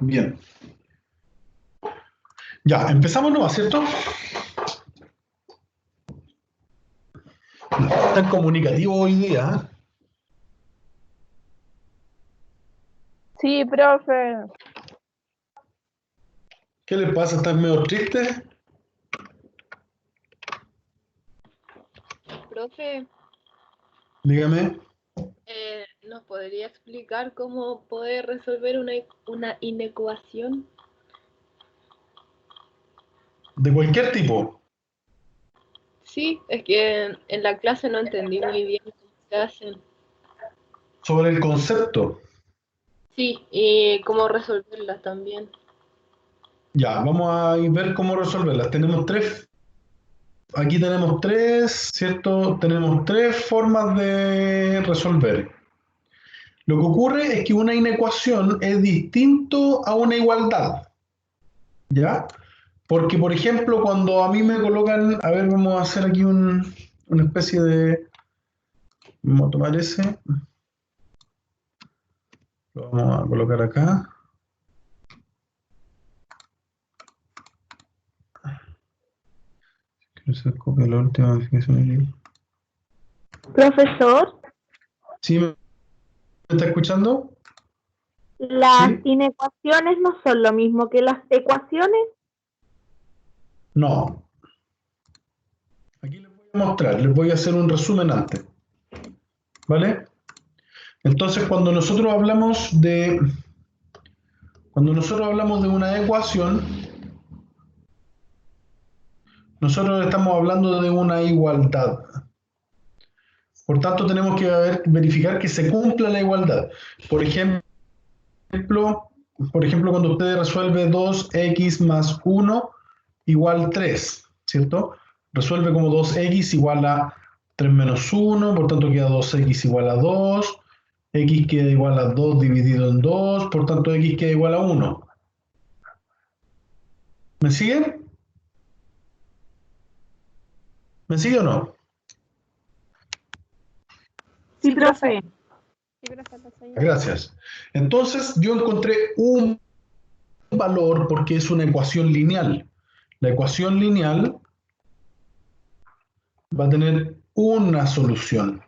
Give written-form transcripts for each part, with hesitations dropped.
Bien. Ya, empezamos nomás, ¿cierto? Tan comunicativo hoy día, ¿eh? Sí, profe. ¿Qué le pasa? ¿Estás medio triste? Profe, Dígame. ¿nos podría explicar cómo poder resolver una inecuación? De cualquier tipo. Sí, es que en la clase no entendí muy bien cómo se hacen. Sobre el concepto. Sí, y cómo resolverlas también. Ya, vamos a ver cómo resolverlas. Aquí tenemos tres, ¿cierto? Tenemos tres formas de resolver. Lo que ocurre es que una inecuación es distinto a una igualdad, ¿ya? Porque, por ejemplo, cuando a mí me colocan, a ver, vamos a hacer aquí una especie de, vamos a tomar ese, lo vamos a colocar acá. Que se copia la última definición aquí. Profesor, ¿Sí me está escuchando? las ¿Sí? inecuaciones no son lo mismo que las ecuaciones. No. Aquí les voy a mostrar, les voy a hacer un resumen antes, ¿vale? Entonces, cuando nosotros hablamos de una ecuación, nosotros estamos hablando de una igualdad. Por tanto, tenemos que verificar que se cumpla la igualdad. Por ejemplo, cuando usted resuelve 2x más 1 igual 3, ¿cierto? Resuelve como 2x igual a 3 menos 1, por tanto queda 2x igual a 2, x queda igual a 2 dividido en 2, por tanto x queda igual a 1. ¿Me siguen? ¿Me sigue o no? Sí, profe. Sí, profe, lo sé. Gracias. Entonces yo encontré un valor porque es una ecuación lineal. La ecuación lineal va a tener una solución.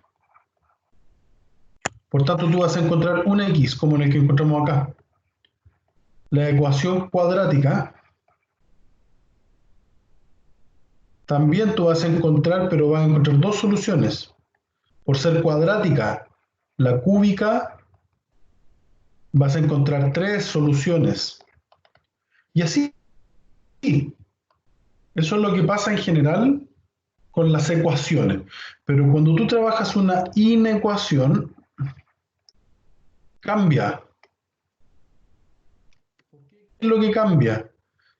Por tanto, tú vas a encontrar un x como en el que encontramos acá. La ecuación cuadrática también tú vas a encontrar, pero vas a encontrar dos soluciones. Por ser cuadrática, la cúbica, vas a encontrar tres soluciones. Y así, eso es lo que pasa en general con las ecuaciones. Pero cuando tú trabajas una inecuación, cambia. ¿Qué es lo que cambia?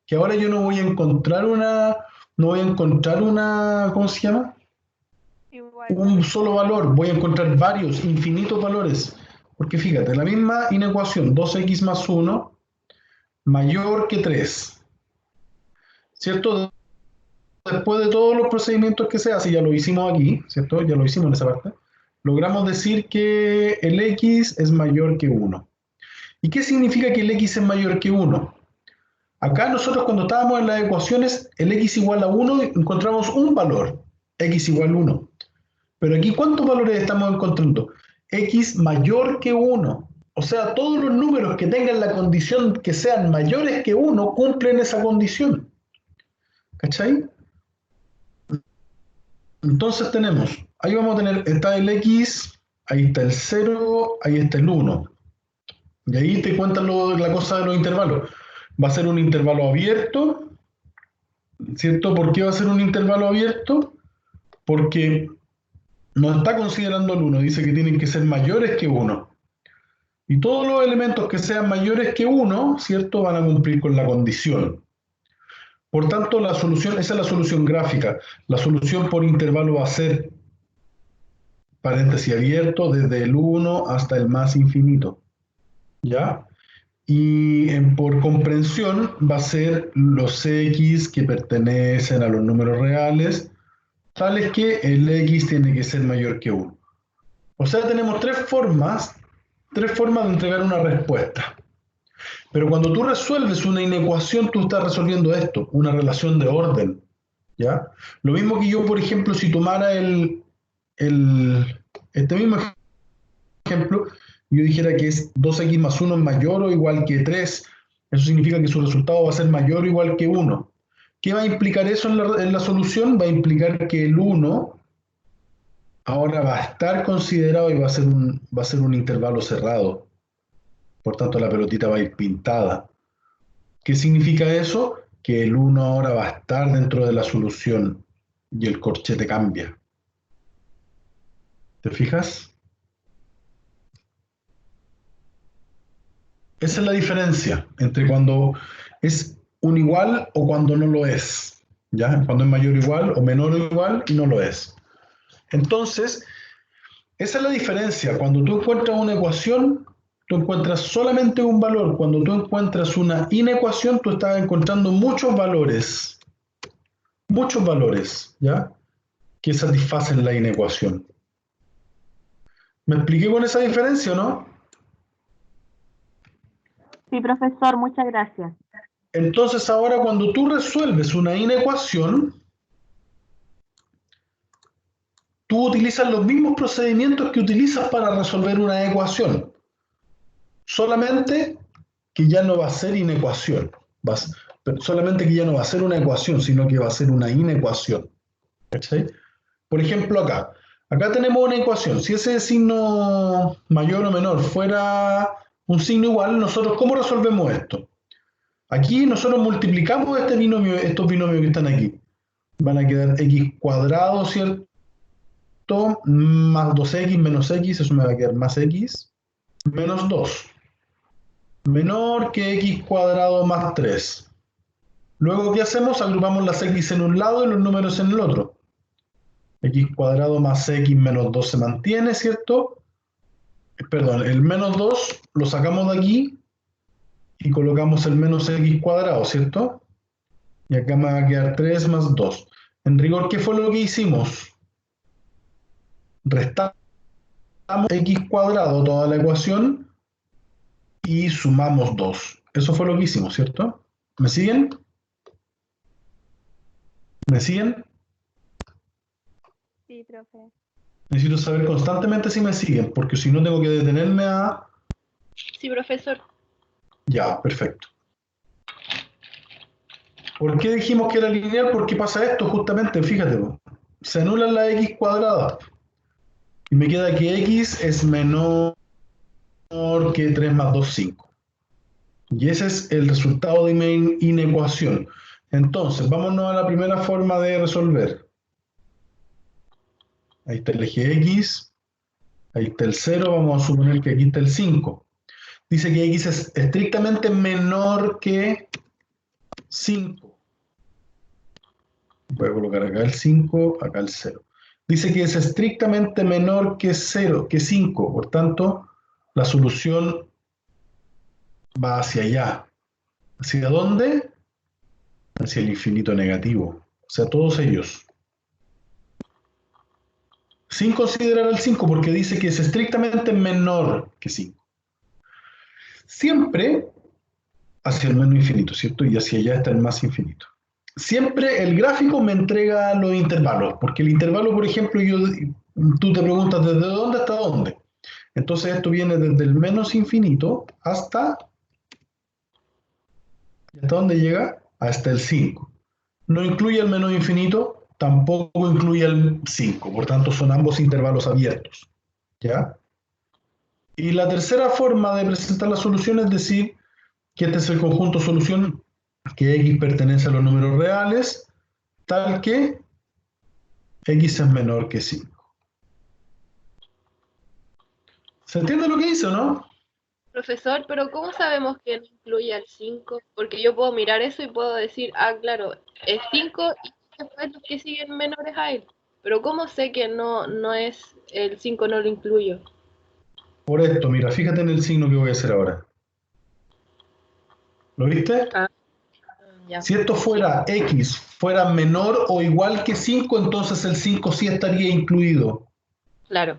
Que ahora yo no voy a encontrar una, ¿cómo se llama? Igual. Un solo valor, voy a encontrar varios, infinitos valores. Porque fíjate, la misma inecuación, 2x más 1 mayor que 3, ¿cierto? Después de todos los procedimientos que se hacen, ya lo hicimos aquí, ¿cierto? Ya lo hicimos en esa parte, logramos decir que el x es mayor que 1. ¿Y qué significa que el x es mayor que 1? Acá nosotros cuando estábamos en las ecuaciones, el x igual a 1, encontramos un valor, x igual a 1. Pero aquí, ¿cuántos valores estamos encontrando? X mayor que 1. O sea, todos los números que tengan la condición que sean mayores que 1 cumplen esa condición. ¿Cachai? Entonces ahí vamos a tener, está el X, ahí está el 0, ahí está el 1. Y ahí te cuentan la cosa de los intervalos. Va a ser un intervalo abierto, ¿cierto? ¿Por qué va a ser un intervalo abierto? Porque no está considerando el 1, dice que tienen que ser mayores que 1. Y todos los elementos que sean mayores que 1, ¿cierto? Van a cumplir con la condición. Por tanto, esa es la solución gráfica. La solución por intervalo va a ser paréntesis abierto desde el 1 hasta el más infinito. ¿Ya? Y por comprensión va a ser los x que pertenecen a los números reales, tales que el x tiene que ser mayor que 1. O sea, tenemos tres formas de entregar una respuesta. Pero cuando tú resuelves una inecuación, tú estás resolviendo esto, una relación de orden, ¿ya? Lo mismo que yo, por ejemplo, si tomara este mismo ejemplo, yo dijera que es 2x más 1 es mayor o igual que 3, eso significa que su resultado va a ser mayor o igual que 1. ¿Qué va a implicar eso en la solución? Va a implicar que el 1 ahora va a estar considerado y va a ser un intervalo cerrado. Por tanto, la pelotita va a ir pintada. ¿Qué significa eso? Que el 1 ahora va a estar dentro de la solución y el corchete cambia. ¿Te fijas? Esa es la diferencia entre cuando es un igual o cuando no lo es. ¿Ya? Cuando es mayor o igual o menor o igual y no lo es. Entonces, esa es la diferencia. Cuando tú encuentras una ecuación, tú encuentras solamente un valor. Cuando tú encuentras una inecuación, tú estás encontrando muchos valores, ¿ya? Que satisfacen la inecuación. ¿Me expliqué con esa diferencia o no? Sí, profesor, muchas gracias. Entonces ahora cuando tú resuelves una inecuación, tú utilizas los mismos procedimientos que utilizas para resolver una ecuación, solamente que ya no va a ser inecuación, solamente que ya no va a ser una ecuación, sino que va a ser una inecuación. ¿Cachai? Por ejemplo, acá tenemos una ecuación. Si ese signo mayor o menor fuera un signo igual, nosotros ¿cómo resolvemos esto? Aquí nosotros multiplicamos estos binomios que están aquí. Van a quedar x cuadrado, ¿cierto? Más 2x menos x, eso me va a quedar más x, menos 2. Menor que x cuadrado más 3. Luego, ¿qué hacemos? Agrupamos las x en un lado y los números en el otro. X cuadrado más x menos 2 se mantiene, ¿cierto? Perdón, el menos 2 lo sacamos de aquí y colocamos el menos x cuadrado, ¿cierto? Y acá me va a quedar 3 más 2. En rigor, ¿qué fue lo que hicimos? Restamos x cuadrado toda la ecuación y sumamos 2. Eso fue lo que hicimos, ¿cierto? ¿Me siguen? ¿Me siguen? Sí, profe. Necesito saber constantemente si me siguen, porque si no tengo que detenerme a... Sí, profesor. Ya, perfecto. ¿Por qué dijimos que era lineal? Porque pasa esto justamente, fíjate, se anulan las x cuadradas y me queda que x es menor que 3 más 2, 5. Y ese es el resultado de mi inecuación. Entonces, vámonos a la primera forma de resolver. Ahí está el eje x, ahí está el 0, vamos a suponer que aquí está el 5. Dice que x es estrictamente menor que 5. Voy a colocar acá el 5, acá el 0. Dice que es estrictamente menor que 0, que 5. Por tanto, la solución va hacia allá. ¿Hacia dónde? Hacia el infinito negativo. O sea, todos ellos. Sin considerar al 5, porque dice que es estrictamente menor que 5. Siempre hacia el menos infinito, ¿cierto? Y hacia allá está el más infinito. Siempre el gráfico me entrega los intervalos, porque el intervalo, por ejemplo, tú te preguntas desde dónde hasta dónde. Entonces esto viene desde el menos infinito hasta dónde llega, hasta el 5. No incluye el menos infinito, tampoco incluye el 5, por tanto son ambos intervalos abiertos. ¿Ya? Y la tercera forma de presentar la solución es decir que este es el conjunto solución, que x pertenece a los números reales, tal que x es menor que 5. ¿Se entiende lo que hice o no? Profesor, pero ¿cómo sabemos que no incluye al 5? Porque yo puedo mirar eso y puedo decir, ah, claro, es 5 y después los que siguen menores a él. Pero ¿cómo sé que no es el 5 no lo incluyo? Por esto, mira, fíjate en el signo que voy a hacer ahora. ¿Lo viste? Ah, ya, Si esto fuera x, fuera menor o igual que 5, entonces el 5 sí estaría incluido. claro.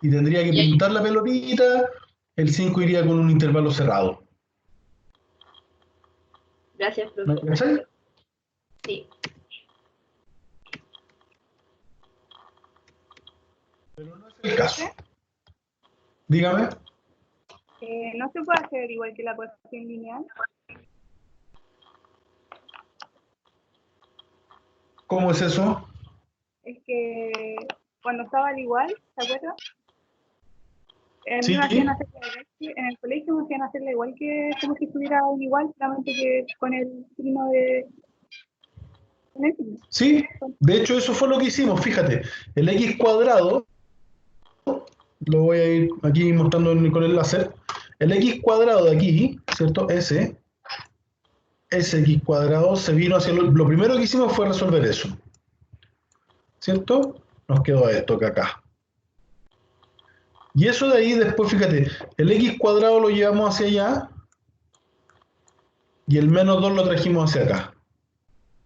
Y tendría que Y ahí, pintar la pelotita, el 5 iría con un intervalo cerrado. Gracias, ¿Me profesor. cachai? Sí. Pero no es el caso. Dígame. ¿No se puede hacer igual que la ecuación lineal? ¿Cómo es eso? Es que cuando estaba al igual, ¿se acuerdan? A mí Sí. me hacían hacerla igual en el colegio me hacían hacerla igual que como si estuviera un igual, solamente que con el signo de... Con el signo. Sí, de hecho eso fue lo que hicimos, fíjate, el x cuadrado, lo voy a ir aquí mostrando con el láser, el x cuadrado de aquí, ¿cierto? Ese x cuadrado se vino hacia lo primero que hicimos fue resolver eso, ¿cierto? Nos quedó esto que acá. Y eso de ahí después, fíjate, el x cuadrado lo llevamos hacia allá y el menos 2 lo trajimos hacia acá.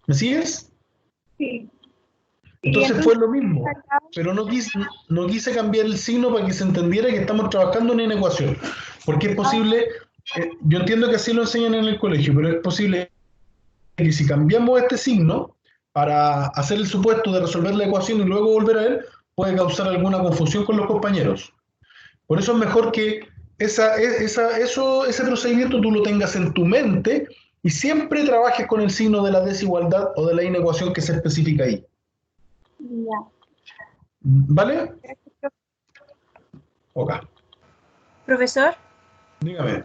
¿Me sigues? Sí. Y Entonces fue entonces, lo mismo, pero no quise cambiar el signo para que se entendiera que estamos trabajando en una ecuación. Porque es posible, yo entiendo que así lo enseñan en el colegio, pero es posible que si cambiamos este signo para hacer el supuesto de resolver la ecuación y luego volver a él, puede causar alguna confusión con los compañeros. Por eso es mejor que ese procedimiento tú lo tengas en tu mente y siempre trabajes con el signo de la desigualdad o de la inecuación que se especifica ahí. ya. ¿Vale? Gracias. Ok, Profesor, dígame.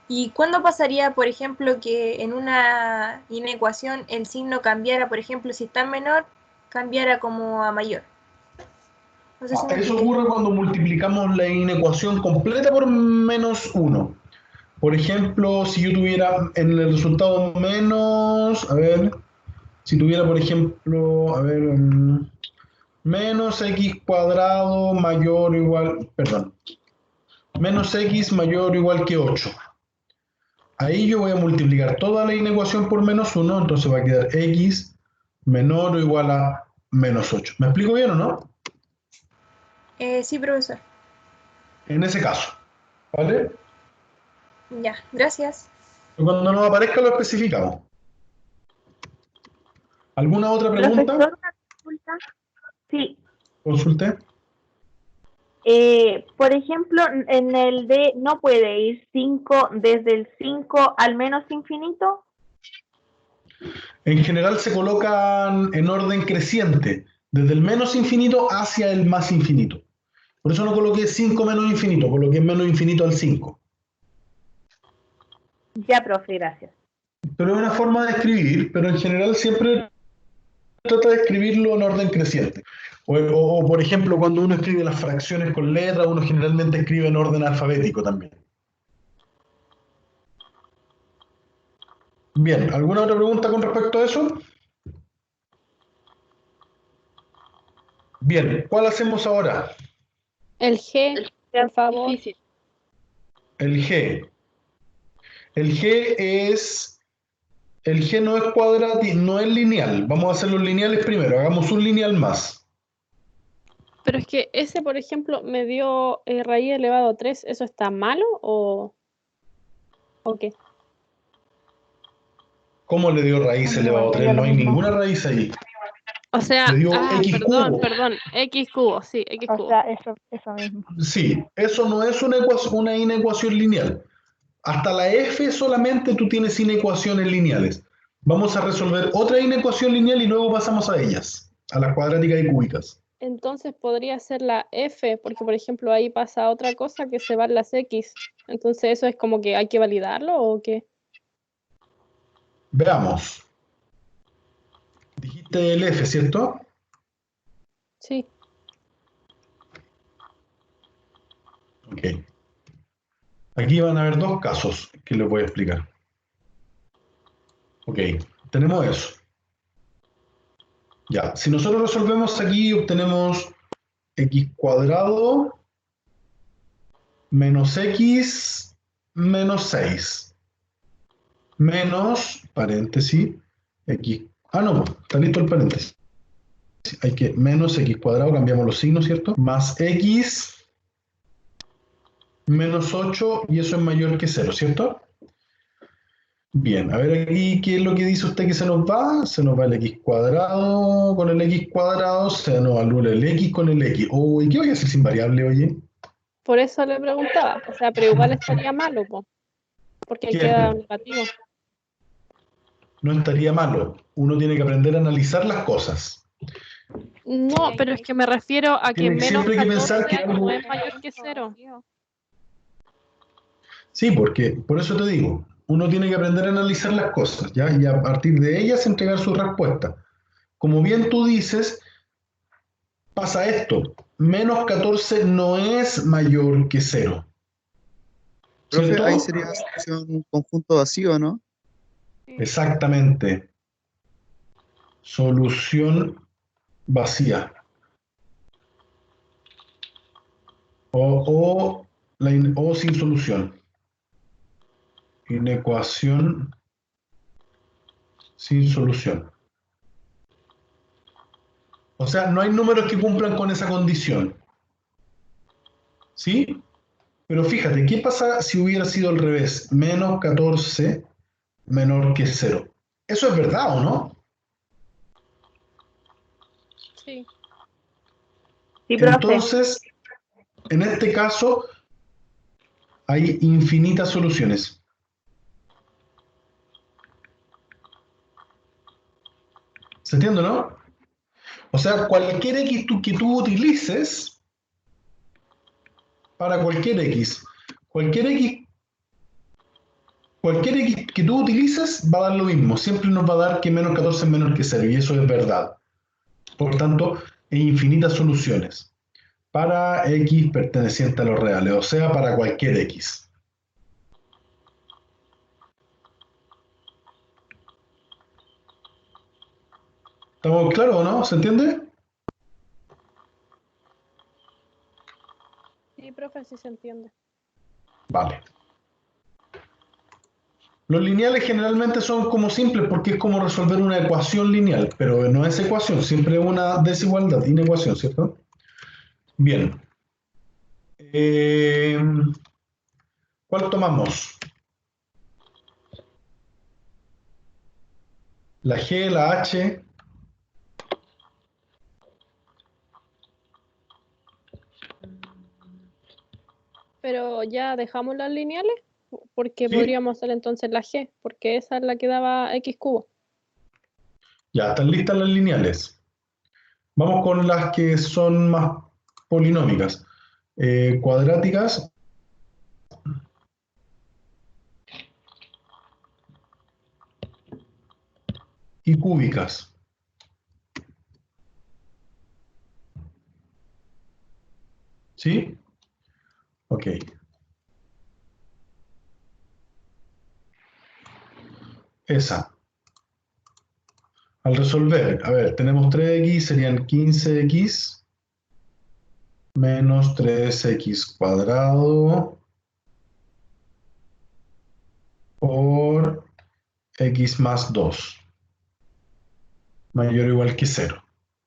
¿y cuándo pasaría, por ejemplo, que en una inecuación el signo cambiara, por ejemplo, si está en menor, cambiara como a mayor? No sé si me Eso expliqué. ocurre cuando multiplicamos la inecuación completa por menos 1. Por ejemplo, si yo tuviera en el resultado menos, a ver, si tuviera, por ejemplo, a ver, menos x cuadrado mayor o igual, perdón, menos x mayor o igual que 8. Ahí yo voy a multiplicar toda la inecuación por menos 1, entonces va a quedar x menor o igual a menos 8. ¿Me explico bien o no? Sí, profesor. En ese caso, ¿vale? Ya, gracias. Cuando nos aparezca lo especificamos. ¿Alguna otra pregunta? Profesor, una consulta. Sí. Consulte. Por ejemplo, en el de no puede ir 5 desde el 5 al menos infinito. En general se colocan en orden creciente, desde el menos infinito hacia el más infinito. Por eso no coloqué 5 menos infinito, coloqué menos infinito al 5. Ya, profe, gracias. Pero es una forma de escribir, pero en general siempre trata de escribirlo en orden creciente. O, por ejemplo, cuando uno escribe las fracciones con letras, uno generalmente escribe en orden alfabético también. Bien, ¿alguna otra pregunta con respecto a eso? Bien, ¿cuál hacemos ahora? El G, por favor. Difícil. El G. El G es... El G no es cuadrático, no es lineal. Vamos a hacer los lineales primero. Hagamos un lineal más. Pero es que ese, por ejemplo, me dio raíz elevado a 3. ¿Eso está malo o qué? ¿Cómo le dio raíz elevado a 3? No hay ninguna raíz ahí. O sea, Le dio x cubo. perdón, X cubo, sí, X cubo. O sea, eso mismo. Sí, eso no es una inecuación lineal. Hasta la f solamente tú tienes inecuaciones lineales. Vamos a resolver otra inecuación lineal y luego pasamos a ellas, a las cuadráticas y cúbicas. Entonces podría ser la F, porque por ejemplo ahí pasa otra cosa que se van las X. Entonces eso es como que hay que validarlo o qué. Veamos. Dijiste el f, ¿cierto? Sí. Ok. Aquí van a haber dos casos que les voy a explicar. Ok, tenemos eso. Ya, si nosotros resolvemos aquí, obtenemos x cuadrado menos x menos 6 menos, paréntesis, x. Ah, no, está listo el paréntesis. Hay que menos x cuadrado, cambiamos los signos, ¿cierto? Más x menos 8 y eso es mayor que 0, ¿cierto? Bien, a ver aquí, ¿qué es lo que dice usted que se nos va? Se nos va el x cuadrado con el x cuadrado, se nos anula el x con el x. Uy, ¿qué voy a hacer sin variable, oye? Por eso le preguntaba. O sea, pero igual estaría malo, po, porque ¿Qué? queda negativo. No estaría malo. Uno tiene que aprender a analizar las cosas. No, pero es que me refiero a que Tiene menos siempre que 14 pensar que algo... no es mayor que 0. Sí, porque por eso te digo, uno tiene que aprender a analizar las cosas, ¿ya? Y a partir de ellas entregar su respuesta. Como bien tú dices, pasa esto. Menos 14 no es mayor que 0. Profe, ¿Cierto? ahí sería solución conjunto vacío, ¿no? Exactamente. Solución vacía. O sin solución. Inecuación sin solución. O sea, no hay números que cumplan con esa condición. ¿Sí? Pero fíjate, ¿qué pasa si hubiera sido al revés? Menos 14 menor que 0. ¿Eso es verdad o no? Sí. Sí, profe. Entonces, en este caso, hay infinitas soluciones. ¿Se entiende, no? O sea, cualquier x que tú utilices, para cualquier x, cualquier x que tú utilices va a dar lo mismo. Siempre nos va a dar que menos 14 es menor que 0, y eso es verdad. Por tanto, hay infinitas soluciones para x perteneciente a los reales, o sea, para cualquier x. ¿Estamos claros o no? ¿Se entiende? Sí, profe, sí se entiende. Vale. Los lineales generalmente son como simples porque es como resolver una ecuación lineal, pero no es ecuación, siempre es una desigualdad, inecuación, ¿cierto? Bien. ¿Cuál tomamos? La G, la H. Pero ya dejamos las lineales, porque ¿Sí? podríamos hacer entonces la G, porque esa es la que daba x cubo. Ya, están listas las lineales. Vamos con las que son más polinómicas. Cuadráticas. Y cúbicas. ¿Sí? Ok. Esa. Al resolver, a ver, tenemos 3x, serían 15x menos 3x cuadrado por x más 2, mayor o igual que 0.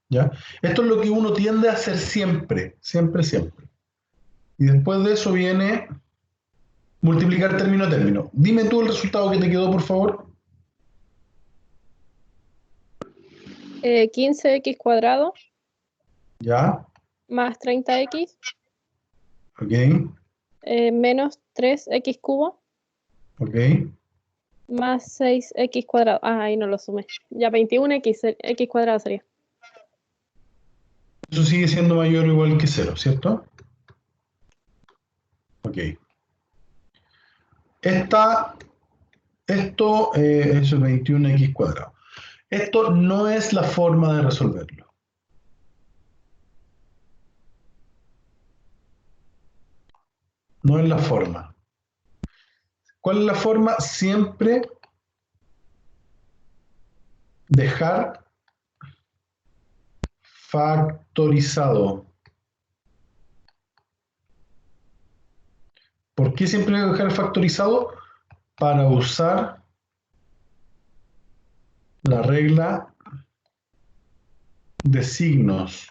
¿Ya? Esto es lo que uno tiende a hacer siempre, siempre, siempre. Y después de eso viene multiplicar término a término. Dime tú el resultado que te quedó, por favor. 15x cuadrado Ya, más 30x ok, menos 3x cubo ok. más 6x cuadrado. Ah, ahí no lo sumé. Ya 21x x cuadrado sería. Eso sigue siendo mayor o igual que 0, ¿cierto? Ok. Esto es 21x cuadrado. Esto no es la forma de resolverlo. No es la forma. ¿Cuál es la forma? Siempre dejar factorizado. ¿Por qué siempre dejar factorizado? Para usar la regla de signos.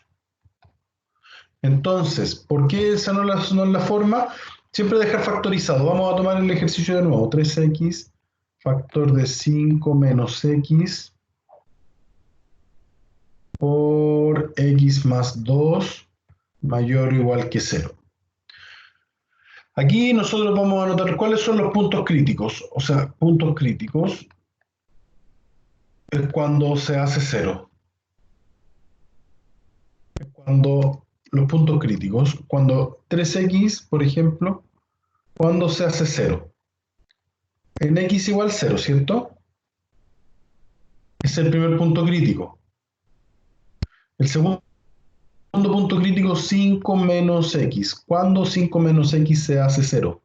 Entonces, ¿por qué esa no es la forma? Siempre dejar factorizado. Vamos a tomar el ejercicio de nuevo. 3x factor de 5 menos x por x más 2 mayor o igual que 0. Aquí nosotros vamos a anotar cuáles son los puntos críticos. O sea, puntos críticos es cuando se hace 0. Es cuando los puntos críticos, cuando 3x, por ejemplo, cuando se hace 0. En x igual 0, ¿cierto? Es el primer punto crítico. El segundo punto crítico, 5 menos x. ¿Cuándo 5 menos x se hace 0?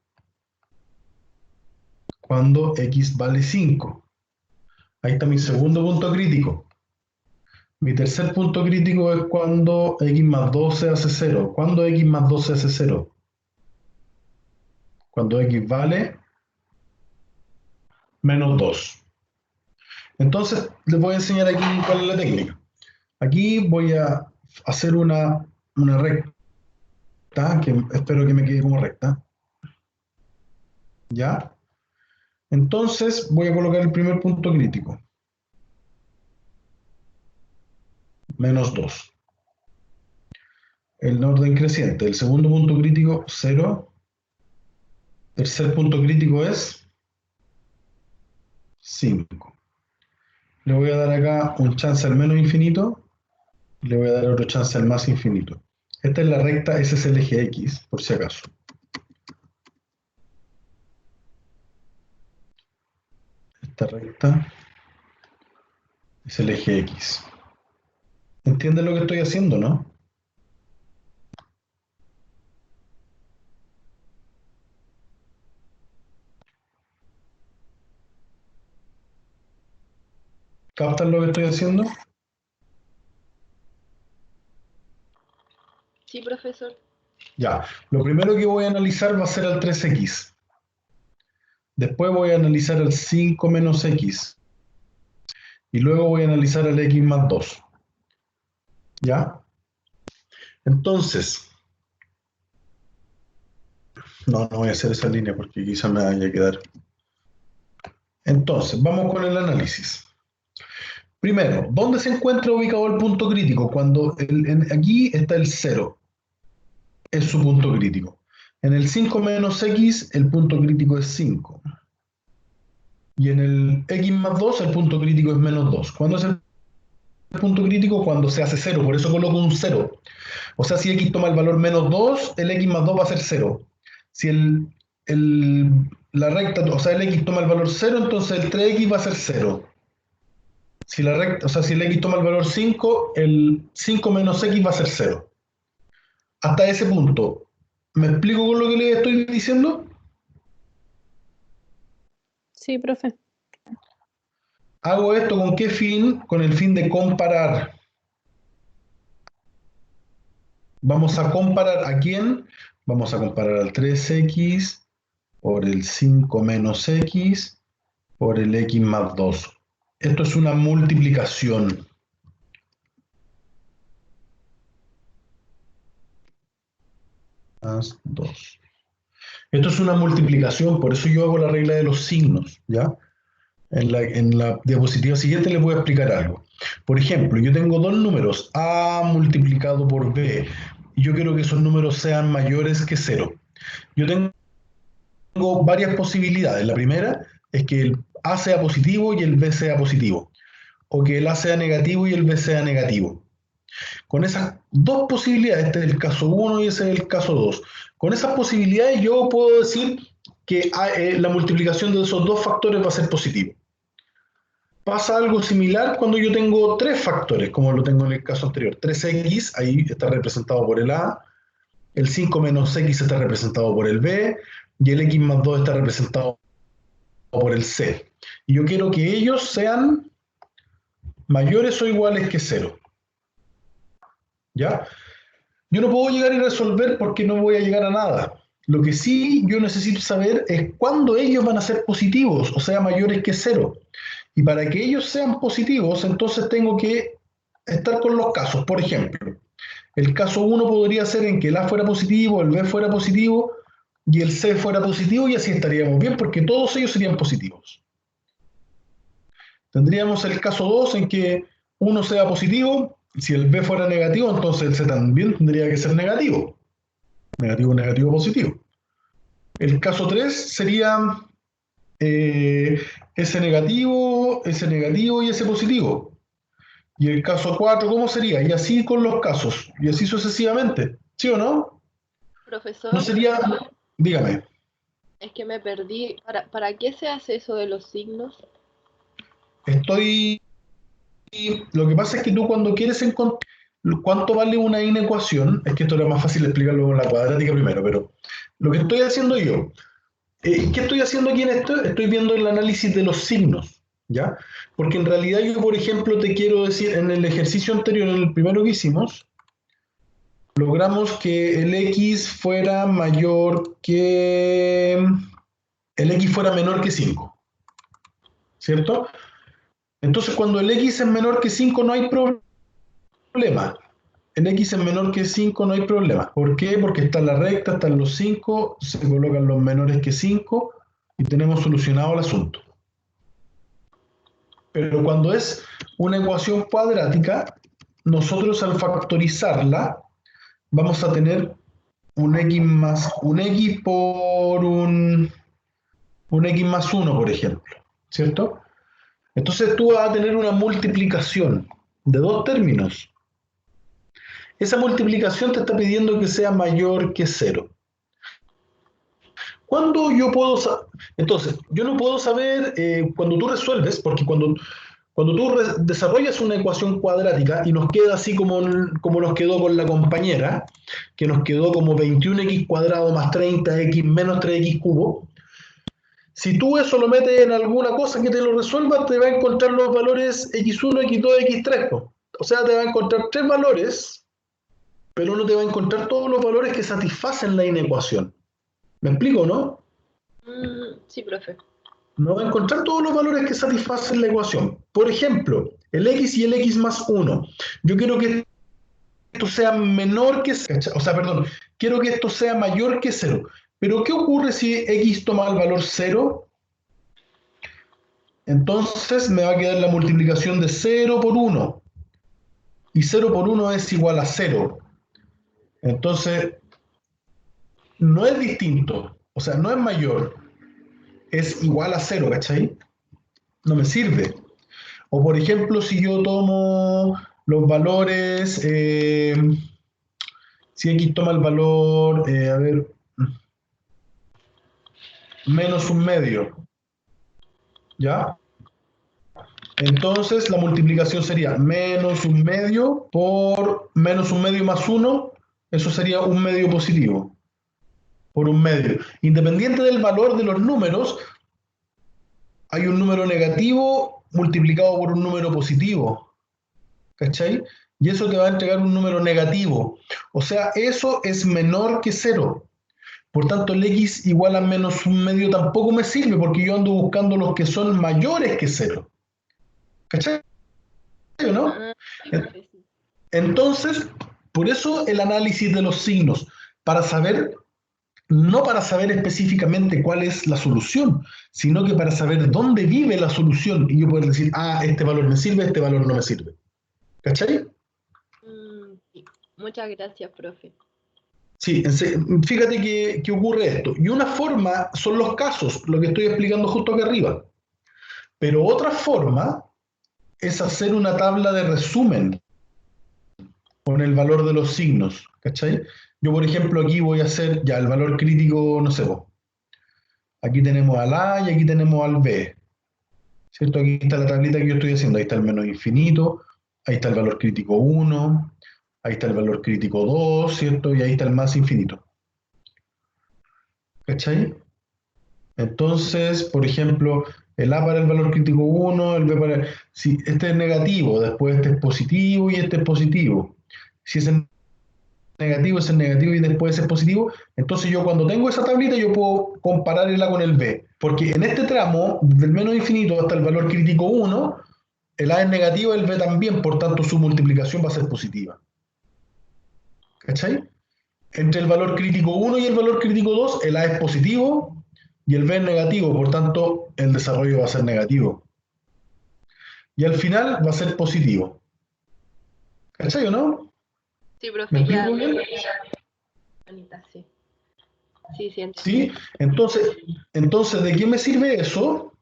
Cuando x vale 5. Ahí está mi segundo punto crítico. Mi tercer punto crítico es cuando x más 2 se hace 0. ¿Cuándo x más 2 se hace 0? Cuando x vale menos 2. Entonces, les voy a enseñar aquí cuál es la técnica. Aquí voy a hacer una recta, que espero que me quede como recta. ¿Ya? Entonces, voy a colocar el primer punto crítico. Menos 2. El orden creciente. El segundo punto crítico, 0. Tercer punto crítico es 5. Le voy a dar acá un chance al menos infinito. Le voy a dar otro chance al más infinito. Esta es la recta, ese es el eje X, por si acaso. Esta recta es el eje X. ¿Entienden lo que estoy haciendo, no? ¿Captan lo que estoy haciendo? Sí, profesor. Ya. Lo primero que voy a analizar va a ser el 3x. Después voy a analizar el 5 menos x. Y luego voy a analizar el x más 2. ¿Ya? Entonces, no voy a hacer esa línea porque quizá me vaya a quedar. Entonces, vamos con el análisis. Primero, ¿dónde se encuentra ubicado el punto crítico? Cuando aquí está el 0. Es su punto crítico. En el 5 menos x, el punto crítico es 5. Y en el x más 2, el punto crítico es menos 2. ¿Cuándo es el punto crítico? Cuando se hace 0. Por eso coloco un 0. O sea, si x toma el valor menos 2, el x más 2 va a ser 0. Si la recta, o sea, el x toma el valor 0, entonces el 3x va a ser 0. Si la recta, o sea, si el x toma el valor 5, el 5 menos x va a ser 0. Hasta ese punto. ¿Me explico con lo que les estoy diciendo? Sí, profe. Hago esto ¿con qué fin? Con el fin de comparar. Vamos a comparar ¿a quién? Vamos a comparar al 3x por el 5 menos x por el x más 2. Esto es una multiplicación. Más 2. Esto es una multiplicación, por eso yo hago la regla de los signos, ¿ya? En la diapositiva siguiente les voy a explicar algo. Por ejemplo, yo tengo dos números, a multiplicado por b, y yo quiero que esos números sean mayores que 0. Yo tengo varias posibilidades. La primera es que el a sea positivo y el b sea positivo, o que el a sea negativo y el b sea negativo. Con esas dos posibilidades, este es el caso 1 y ese es el caso 2, con esas posibilidades yo puedo decir que la multiplicación de esos dos factores va a ser positivo. Pasa algo similar cuando yo tengo tres factores, como lo tengo en el caso anterior. 3x, ahí está representado por el a, el 5 menos x está representado por el b, y el x más 2 está representado por el c. Y yo quiero que ellos sean mayores o iguales que 0. ¿Ya? Yo no puedo llegar y resolver porque no voy a llegar a nada. Lo que sí yo necesito saber es cuándo ellos van a ser positivos, o sea, mayores que 0. Y para que ellos sean positivos, entonces tengo que estar con los casos. Por ejemplo, el caso 1 podría ser en que el A fuera positivo, el B fuera positivo y el C fuera positivo, y así estaríamos bien porque todos ellos serían positivos. Tendríamos el caso 2 en que 1 sea positivo, si el b fuera negativo, entonces el c también tendría que ser negativo. Negativo, negativo, positivo. El caso 3 sería S negativo y S positivo. Y el caso 4, ¿cómo sería? Y así con los casos, y así sucesivamente. ¿Sí o no? Profesor, No sería, dígame. es que me perdí. ¿Para qué se hace eso de los signos? Lo que pasa es que tú cuando quieres encontrar cuánto vale una inecuación, es que esto era más fácil explicarlo con la cuadrática primero, pero lo que estoy haciendo yo, ¿qué estoy haciendo aquí en esto? Estoy viendo el análisis de los signos, ¿ya? Porque en realidad yo, por ejemplo, te quiero decir, en el ejercicio anterior, en el primero que hicimos, logramos que el x fuera mayor que... el x fuera menor que 5, ¿cierto? Entonces, cuando el x es menor que 5 no hay problema. El x es menor que 5 no hay problema. ¿Por qué? Porque está en la recta, están los 5, se colocan los menores que 5 y tenemos solucionado el asunto. Pero cuando es una ecuación cuadrática, nosotros al factorizarla vamos a tener un x por un x más 1, por ejemplo, ¿cierto? Entonces tú vas a tener una multiplicación de dos términos. Esa multiplicación te está pidiendo que sea mayor que 0. ¿Cuándo yo puedo saber? Entonces, yo no puedo saber cuando tú resuelves, porque cuando tú desarrollas una ecuación cuadrática y nos queda así como nos quedó con la compañera, que nos quedó como 21x cuadrado más 30x menos 3x cubo, si tú eso lo metes en alguna cosa que te lo resuelva, te va a encontrar los valores x1, x2, x3. O sea, te va a encontrar 3 valores, pero no te va a encontrar todos los valores que satisfacen la inecuación. ¿Me explico, no? Sí, profe. No va a encontrar todos los valores que satisfacen la ecuación. Por ejemplo, el x y el x más 1. Yo quiero que esto sea menor que 0. O sea, perdón, quiero que esto sea mayor que 0. Pero ¿qué ocurre si x toma el valor 0? Entonces me va a quedar la multiplicación de 0 por 1. Y 0 por 1 es igual a 0. Entonces, no es distinto. O sea, no es mayor. Es igual a 0, ¿cachai? No me sirve. O por ejemplo, si yo tomo los valores, si x toma el valor, menos un medio, ¿ya? Entonces la multiplicación sería menos un medio por menos un medio más 1, eso sería un medio positivo, por un medio. Independiente del valor de los números, hay un número negativo multiplicado por un número positivo, ¿cachai? Y eso te va a entregar un número negativo. O sea, eso es menor que 0. Por tanto, el x igual a menos un medio tampoco me sirve porque yo ando buscando los que son mayores que 0. ¿Cachai? ¿No? Entonces, por eso el análisis de los signos, para saber, no para saber específicamente cuál es la solución, sino que para saber dónde vive la solución y yo poder decir, este valor me sirve, este valor no me sirve. ¿Cachai? Sí. Muchas gracias, profe. Sí, fíjate que ocurre esto. Y una forma son los casos, lo que estoy explicando justo aquí arriba. Pero otra forma es hacer una tabla de resumen con el valor de los signos, ¿cachai? Yo, por ejemplo, aquí voy a hacer ya el valor crítico, no sé, aquí tenemos al A y aquí tenemos al B, ¿cierto? Aquí está la tablita que yo estoy haciendo, ahí está el menos infinito, ahí está el valor crítico 1, ahí está el valor crítico 2, ¿cierto? Y ahí está el más infinito. ¿Cachai? Entonces, por ejemplo, el A para el valor crítico 1, el B para... Si este es negativo, después este es positivo y este es positivo. Si ese es negativo y después es positivo, entonces yo cuando tengo esa tablita yo puedo compararla con el B. Porque en este tramo, del menos infinito hasta el valor crítico 1, el A es negativo y el B también, por tanto su multiplicación va a ser positiva. ¿Cachai? Entre el valor crítico 1 y el valor crítico 2, el A es positivo y el B es negativo, por tanto, el desarrollo va a ser negativo. y al final va a ser positivo. ¿Cachai o no? Sí, ¿Me profe, ya. explico bien? Anita, sí. Sí, sí, entiendo. ¿Sí? Entonces, ¿de qué me sirve eso?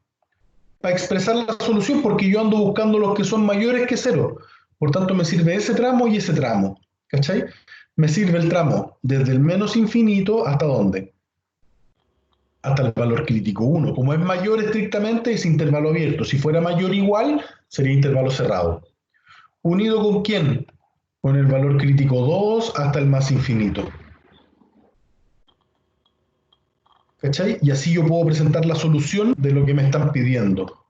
Para expresar la solución, porque yo ando buscando los que son mayores que 0. Por tanto, me sirve ese tramo y ese tramo. ¿Cachai? Me sirve el tramo desde el menos infinito hasta ¿dónde? Hasta el valor crítico 1. Como es mayor estrictamente, es intervalo abierto. Si fuera mayor o igual, sería intervalo cerrado. ¿Unido con quién? Con el valor crítico 2 hasta el más infinito. ¿Cachai? Y así yo puedo presentar la solución de lo que me están pidiendo.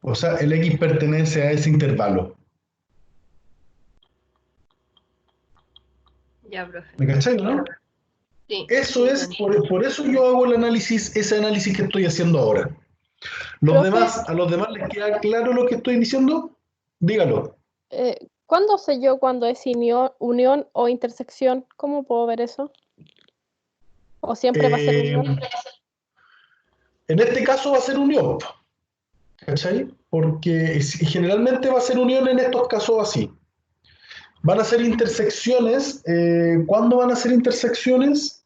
O sea, el X pertenece a ese intervalo. Ya, profe. ¿Me cachai, no? Sí. Eso sí, es, entiendo. por eso yo hago el análisis, ese análisis que estoy haciendo ahora. Profe, ¿A los demás les queda claro lo que estoy diciendo? Dígalo. ¿cuándo sé yo cuando es unión o intersección? ¿Cómo puedo ver eso? ¿O siempre va a ser Eh, unión? en este caso va a ser unión, ¿cachai? Porque generalmente va a ser unión en estos casos así. Van a ser intersecciones. ¿Cuándo van a ser intersecciones?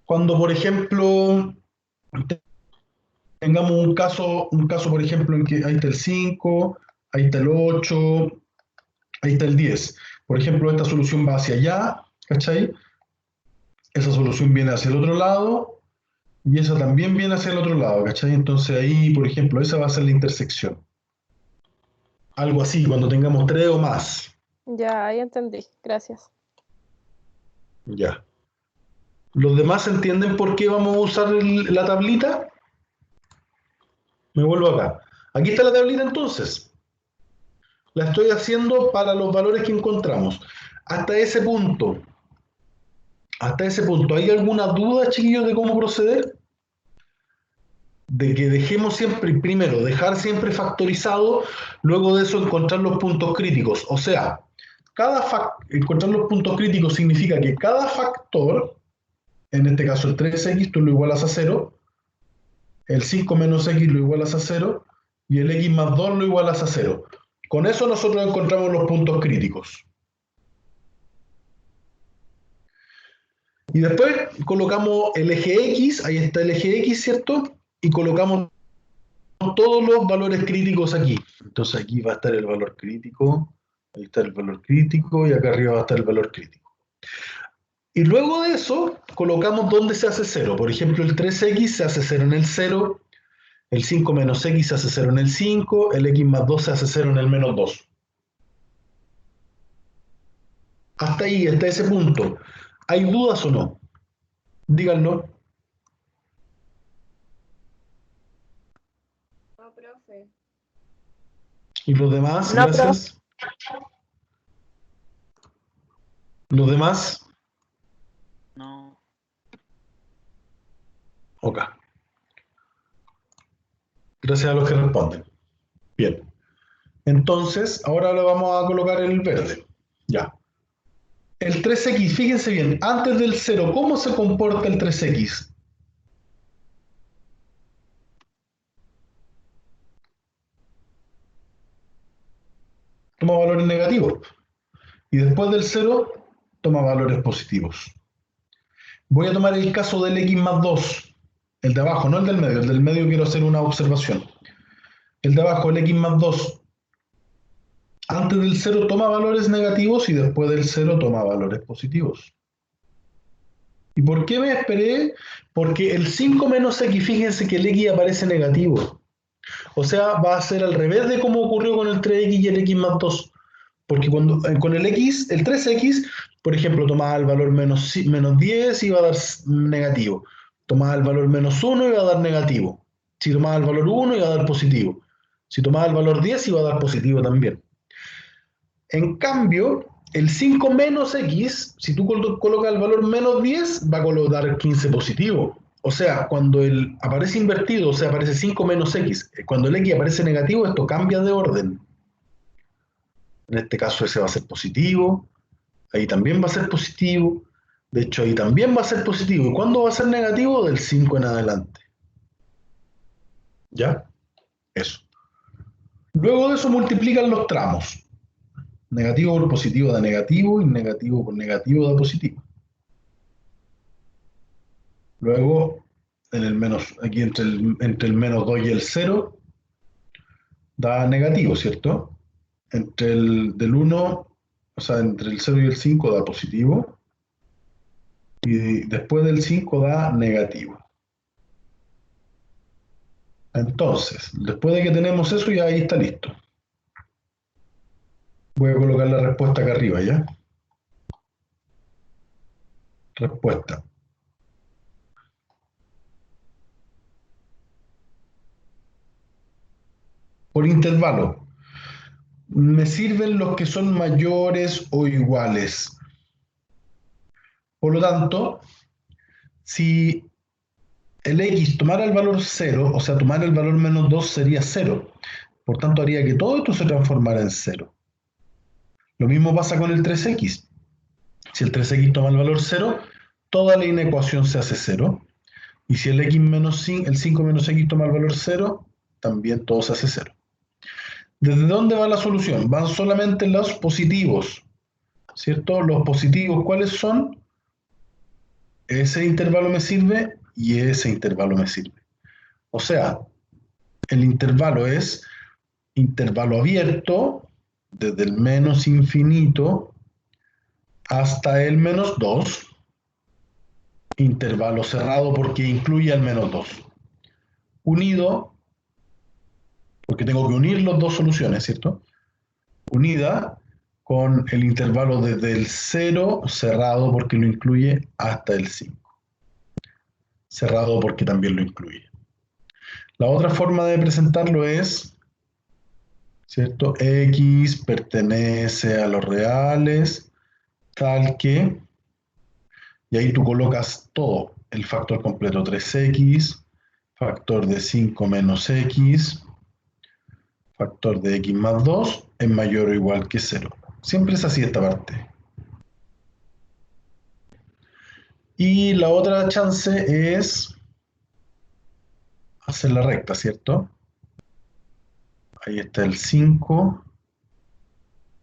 Cuando, por ejemplo, tengamos un caso, por ejemplo, en que ahí está el 5, ahí está el 8, ahí está el 10. Por ejemplo, esta solución va hacia allá, ¿cachai? Esa solución viene hacia el otro lado y esa también viene hacia el otro lado, ¿cachai? Entonces ahí, por ejemplo, esa va a ser la intersección. Algo así, cuando tengamos 3 o más. Ya, ahí entendí. Gracias. Ya. ¿Los demás entienden por qué vamos a usar la tablita? Me vuelvo acá. Aquí está la tablita entonces. La estoy haciendo para los valores que encontramos. Hasta ese punto. Hasta ese punto. ¿Hay alguna duda, chiquillos, de cómo proceder? De que dejemos siempre, primero, dejar siempre factorizado, luego de eso encontrar los puntos críticos. O sea, encontrar los puntos críticos significa que cada factor, en este caso el 3x, tú lo igualas a 0, el 5 menos x lo igualas a 0, y el x más 2 lo igualas a 0. Con eso nosotros encontramos los puntos críticos. Y después colocamos el eje X, ahí está el eje X, ¿cierto? Y colocamos todos los valores críticos aquí. Entonces aquí va a estar el valor crítico, ahí está el valor crítico y acá arriba va a estar el valor crítico. Y luego de eso colocamos dónde se hace 0. Por ejemplo, el 3x se hace 0 en el 0, el 5 menos x se hace 0 en el 5, el x más 2 se hace 0 en el menos 2. Hasta ahí, hasta ese punto. ¿Hay dudas o no? Díganlo. No, profe. ¿Y los demás? No, Gracias. ¿Los demás? No. Ok. Gracias a los que responden. Bien. Entonces, ahora le vamos a colocar el verde. Ya. El 3x, fíjense bien, antes del 0, ¿cómo se comporta el 3x? Toma valores negativos. Y después del 0, toma valores positivos. Voy a tomar el caso del x más 2. El de abajo, no el del medio. El del medio quiero hacer una observación. El de abajo, el x más 2. Antes del 0 toma valores negativos y después del 0 toma valores positivos. ¿Y por qué me esperé? Porque el 5 menos x, fíjense que el x aparece negativo. O sea, va a ser al revés de cómo ocurrió con el 3x y el x más 2. Porque con el x, el 3x, por ejemplo, tomaba el valor menos 10 y iba a dar negativo. Tomaba el valor menos 1 y iba a dar negativo. Si tomaba el valor 1 iba a dar positivo. Si tomaba el valor 10 iba a dar positivo también. En cambio, el 5 menos x, si tú colocas el valor menos 10, va a dar 15 positivo. O sea, cuando aparece invertido, o sea, aparece 5 menos x, cuando el x aparece negativo, esto cambia de orden. En este caso ese va a ser positivo, ahí también va a ser positivo, de hecho ahí también va a ser positivo. ¿Y cuándo va a ser negativo? Del 5 en adelante. ¿Ya? Eso. Luego de eso multiplican los tramos. Negativo por positivo da negativo y negativo por negativo da positivo. Luego, aquí entre el menos 2 y el 0 da negativo, ¿cierto? Entre del 1, o sea, entre el 0 y el 5 da positivo. Y después del 5 da negativo. Entonces, después de que tenemos eso, ya ahí está listo. Voy a colocar la respuesta acá arriba, ¿ya? Respuesta. Por intervalo. Me sirven los que son mayores o iguales. Por lo tanto, si el x tomara el valor 0, o sea, tomara el valor menos 2 sería 0. Por tanto, haría que todo esto se transformara en 0. Lo mismo pasa con el 3x. Si el 3x toma el valor 0, toda la inecuación se hace 0. Y si el 5 menos x toma el valor 0, también todo se hace 0. ¿Desde dónde va la solución? Van solamente los positivos, ¿cierto? Los positivos, ¿cuáles son? Ese intervalo me sirve y ese intervalo me sirve. O sea, el intervalo es intervalo abierto desde el menos infinito hasta el menos 2, intervalo cerrado porque incluye al menos 2, unido, porque tengo que unir las dos soluciones, ¿cierto? Unida con el intervalo desde el 0, cerrado porque lo incluye, hasta el 5. Cerrado porque también lo incluye. La otra forma de presentarlo es, ¿cierto? X pertenece a los reales, tal que, y ahí tú colocas todo, el factor completo 3x, factor de 5 menos x, factor de x más 2 es mayor o igual que 0. Siempre es así esta parte. Y la otra chance es hacer la recta, ¿cierto? Ahí está el 5,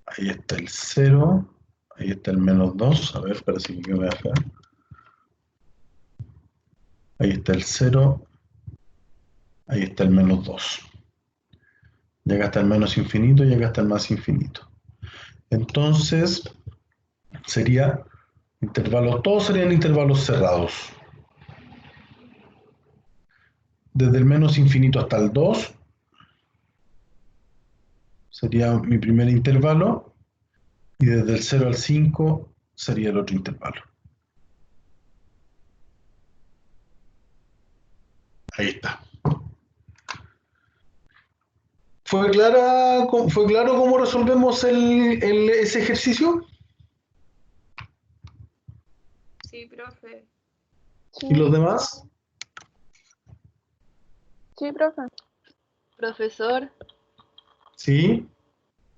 ahí está el 0, ahí está el menos 2, a ver, parece que me acá. Ahí está el 0, ahí está el menos 2. Y acá está el menos infinito y acá está el más infinito. Entonces, sería intervalos, todos serían intervalos cerrados. Desde el menos infinito hasta el 2 sería mi primer intervalo, y desde el 0 al 5 sería el otro intervalo. Ahí está. ¿Fue claro cómo resolvemos ese ejercicio? Sí, profe. ¿Y los demás? Sí, profe. Profesor, Sí.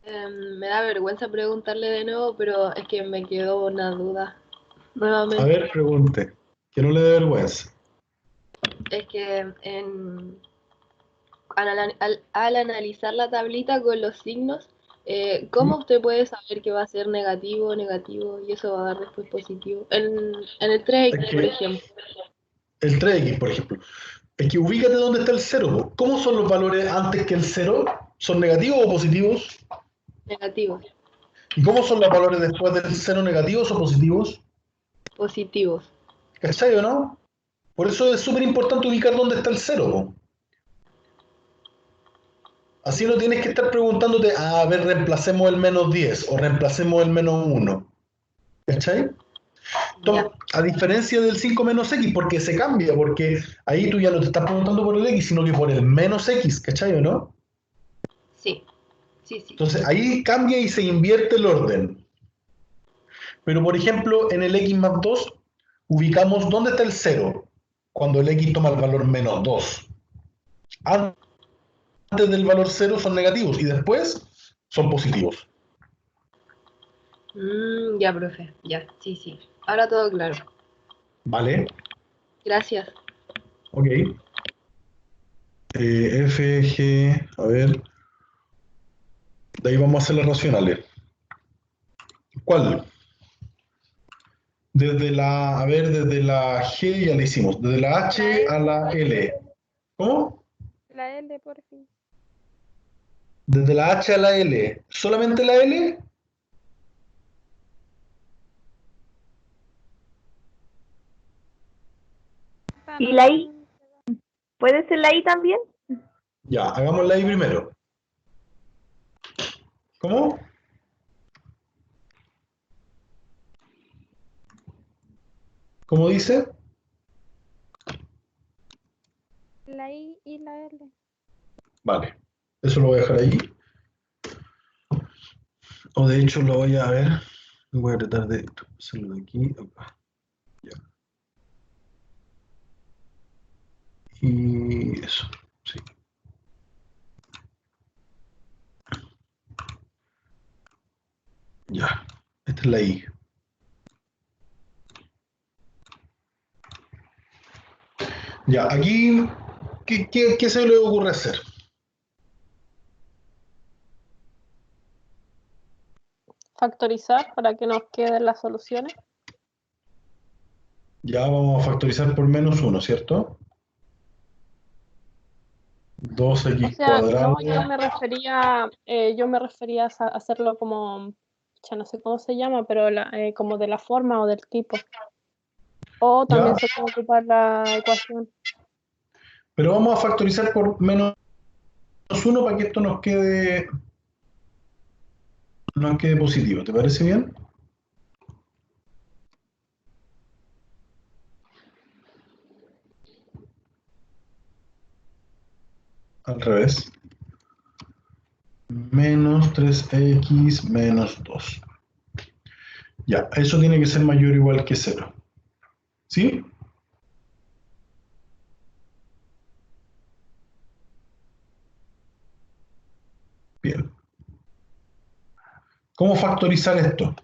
me da vergüenza preguntarle de nuevo, pero es que me quedó una duda A nuevamente. ver, pregunte. Que no le dé vergüenza. Es que al analizar la tablita con los signos, ¿cómo usted puede saber que va a ser negativo, negativo y eso va a dar después positivo? En el 3x, Es por que ejemplo, el 3x, por ejemplo. Es que ubícate dónde está el 0. Po. ¿Cómo son los valores antes que el 0? ¿Son negativos o positivos? negativos, ¿Y cómo son los valores después del 0, negativos o positivos? positivos. ¿Cachai o no? Por eso es súper importante ubicar dónde está el 0. Po. Así no tienes que estar preguntándote, a ver, reemplacemos el menos 10 o reemplacemos el menos 1. ¿Cachai? Ya, A diferencia del 5 menos x, porque se cambia, porque ahí tú ya no te estás preguntando por el x, sino que por el menos x, ¿cachai o no? sí, sí, sí. Entonces ahí cambia y se invierte el orden. Pero por ejemplo, en el x más 2, ubicamos dónde está el 0, cuando el x toma el valor menos 2. Antes del valor 0 son negativos y después son positivos. Ya, profe, ya, sí, sí. Ahora todo claro. ¿Vale? Gracias. Ok. F, G, a ver. De ahí vamos a hacer las racionales. ¿Cuál? Desde la, a ver, desde la G ya la hicimos. Desde la H a la L. ¿Cómo? La L, por fin. Desde la H a la L. ¿Solamente la L? ¿Y la I? ¿Puede ser la I también? Ya, hagamos la I primero. ¿Cómo? ¿Cómo dice? La I y la L. Vale. Eso lo voy a dejar ahí. O de hecho lo voy a ver. Voy a tratar de hacerlo de aquí. Acá. Ya. Y eso. Sí. Ya. Esta es la I. Ya, aquí, ¿qué se le ocurre hacer? Factorizar para que nos queden las soluciones. Ya vamos a factorizar por menos 1, ¿cierto? 2x O sea, cuadrado. no, yo me refería a hacerlo como, ya no sé cómo se llama, pero como de la forma o del tipo. O también Ya, se puede ocupar la ecuación. pero vamos a factorizar por menos 1 para que esto nos quede positivo. ¿Te parece bien? Al revés. Menos 3x menos 2. Ya, eso tiene que ser mayor o igual que 0. ¿Sí? Bien. ¿Cómo factorizar esto?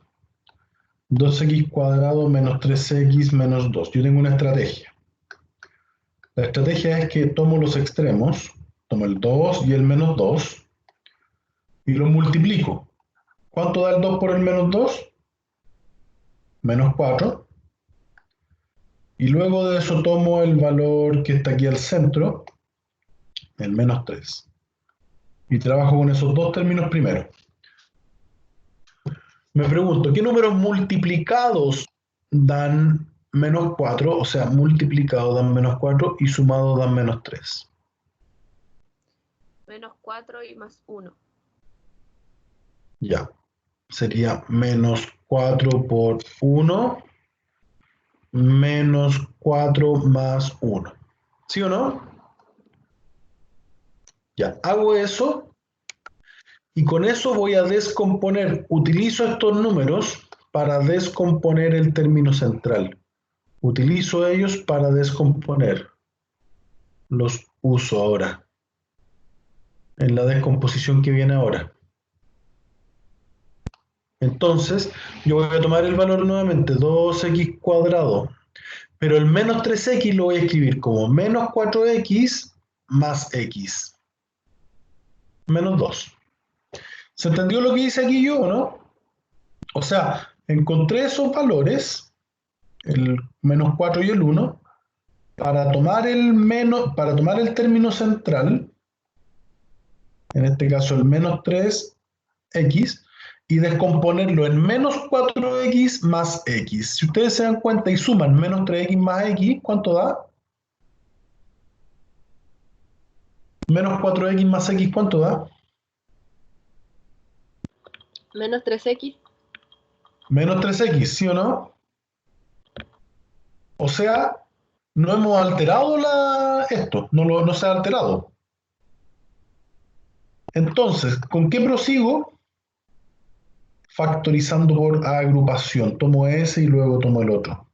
2x cuadrado menos 3x menos 2. Yo tengo una estrategia. La estrategia es que tomo los extremos, tomo el 2 y el menos 2, y los multiplico. ¿Cuánto da el 2 por el menos 2? Menos 4. Y luego de eso tomo el valor que está aquí al centro, el menos 3. Y trabajo con esos dos términos primero. Me pregunto, ¿qué números multiplicados dan menos 4? O sea, multiplicados dan menos 4 y sumados dan menos 3. Menos 4 y más 1. Ya. Sería menos 4 por 1, menos 4 más 1. ¿Sí o no? Ya, hago eso y con eso voy a descomponer. Utilizo estos números para descomponer el término central. Utilizo ellos para descomponer. Los uso ahora. En la descomposición que viene ahora. Entonces, yo voy a tomar el valor nuevamente, 2x cuadrado. Pero el menos 3x lo voy a escribir como menos 4x más x. Menos 2. ¿Se entendió lo que hice aquí yo o no? O sea, encontré esos valores, el menos 4 y el 1, para tomar el término central, en este caso el menos 3x, y descomponerlo en menos 4x más x. Si ustedes se dan cuenta y suman menos 3x más x, ¿cuánto da? Menos 4x más x, ¿cuánto da? Menos 3x. Menos 3x, ¿sí o no? O sea, no hemos alterado esto, no se ha alterado. Entonces, ¿con qué prosigo? Factorizando por agrupación. Tomo ese y luego tomo el otro.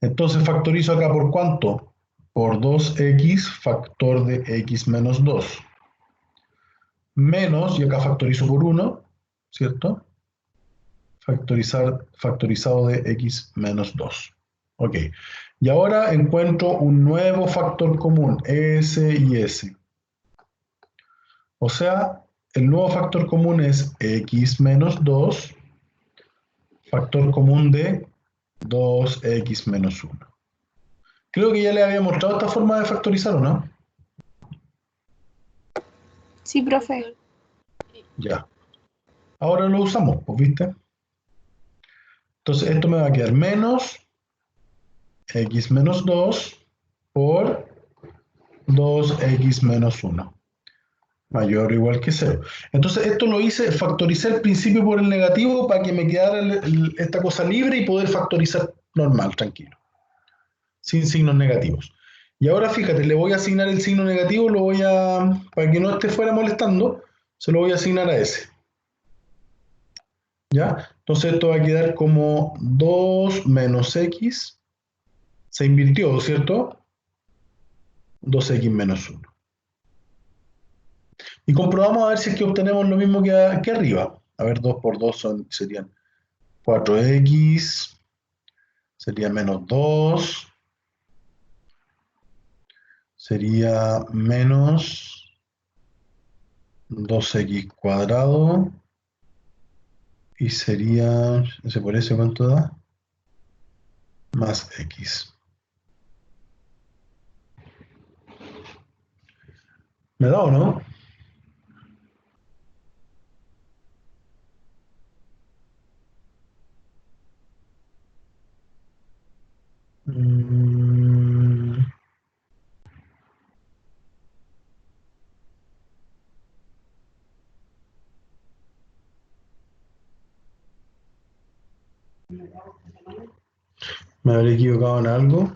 Entonces factorizo acá por ¿cuánto? Por 2x factor de x menos 2. Menos, y acá factorizo por 1, ¿cierto? Factorizado de x menos 2. Ok. Y ahora encuentro un nuevo factor común, s y s. O sea, el nuevo factor común es x menos 2, factor común de 2x menos 1. Creo que ya le había mostrado esta forma de factorizar, ¿o no? Sí, profe. Ya. Ahora lo usamos, pues, ¿viste? Entonces esto me va a quedar menos x menos 2 por 2x menos 1. Mayor o igual que 0. Entonces esto lo hice, factoricé el principio por el negativo para que me quedara esta cosa libre y poder factorizar normal, tranquilo. Sin signos negativos. Y ahora fíjate, le voy a asignar el signo negativo, para que no esté fuera molestando, se lo voy a asignar a ese. ¿Ya? Entonces esto va a quedar como 2 menos x, se invirtió, ¿cierto? 2x menos 1. Y comprobamos a ver si es que obtenemos lo mismo que arriba. A ver, 2 por 2 serían 4x, sería menos 2, sería menos 2x cuadrado, y sería, ese por ese, ¿cuánto da? Más x. ¿Me da o no? ¿Me habré equivocado en algo?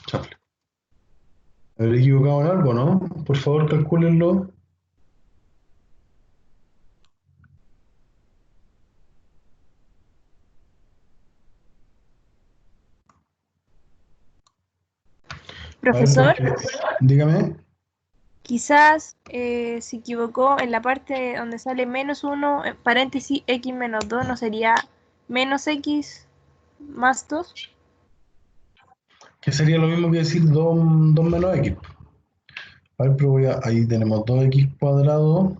Chafle. ¿Me habré equivocado en algo, no? Por favor, calcúlenlo. Profesor, Dígame. quizás se equivocó en la parte donde sale menos 1, paréntesis, x menos 2, ¿no sería menos x más 2? Que sería lo mismo que decir 2 menos x. A ver, pero ahí tenemos 2x cuadrado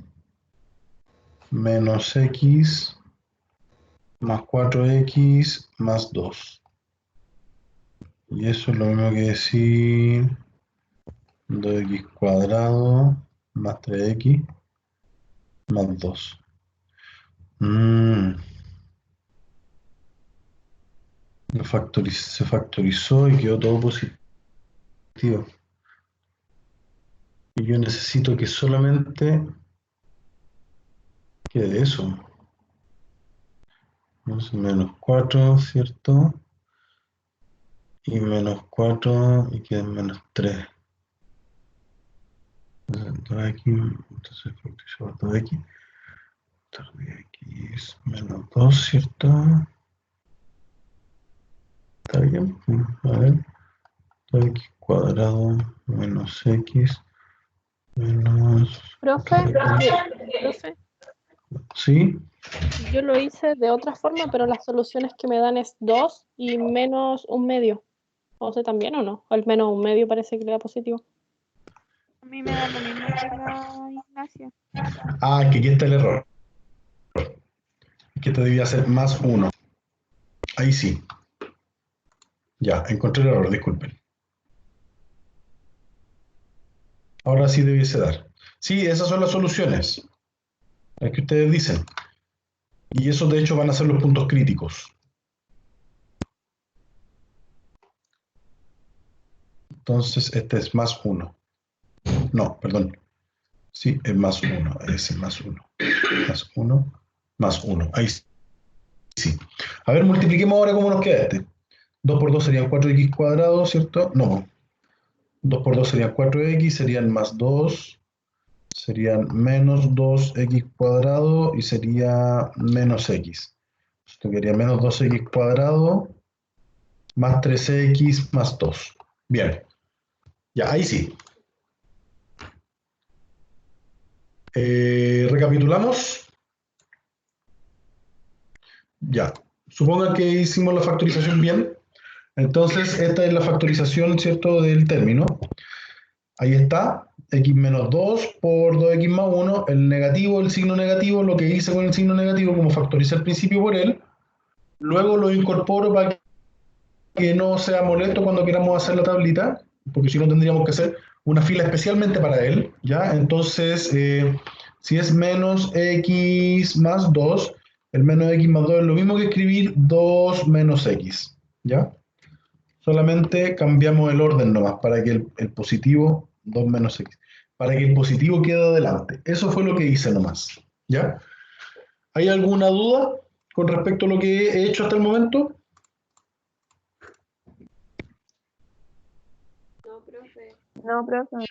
menos x más 4x más 2. Y eso es lo mismo que decir 2x cuadrado más 3x más 2. Se factorizó y quedó todo positivo. Y yo necesito que solamente quede eso. Entonces, menos 4, ¿cierto? Y menos 4 y queda menos 3. Entonces 2x, entonces factorizamos 2x. 2x menos 2, ¿cierto? Está bien. A ver. 2x cuadrado menos x menos... Profe, profe, ¿Sí? yo lo hice de otra forma, pero las soluciones que me dan es 2 y menos un medio. ¿O sea, también o no? Al menos un medio parece que le da positivo. A mí me da lo mismo que la Ignacia. Ah, que aquí está el error. Que te debía ser más 1. Ahí sí. Ya, encontré el error, disculpen. Ahora sí debiese dar. Sí, esas son las soluciones. Las que ustedes dicen. Y esos de hecho van a ser los puntos críticos. Entonces este es más 1. No, perdón. Sí, es más 1. Ese más 1. Más 1. Más 1. Ahí sí. A ver, multipliquemos ahora cómo nos queda este. 2 por 2 serían 4x cuadrado, ¿cierto? No. 2 por 2 serían 4x, serían más 2. Serían menos 2x cuadrado y sería menos x. Esto quedaría menos 2x cuadrado más 3x más 2. Bien. Ya, ahí sí. Recapitulamos. Ya. Supongan que hicimos la factorización bien. Entonces, esta es la factorización, ¿cierto?, del término. Ahí está, x menos 2 por 2x más 1, el negativo, el signo negativo, lo que hice con el signo negativo, como factoricé al principio por él, luego lo incorporo para que no sea molesto cuando queramos hacer la tablita, porque si no tendríamos que hacer una fila especialmente para él, ¿ya? Entonces, si es menos x más 2, el menos x más 2 es lo mismo que escribir 2 menos x, ¿ya? Solamente cambiamos el orden nomás para que el positivo, 2 menos x, para que el positivo quede adelante. Eso fue lo que hice nomás, ¿ya? ¿Hay alguna duda con respecto a lo que he hecho hasta el momento? No, profe. No, profe.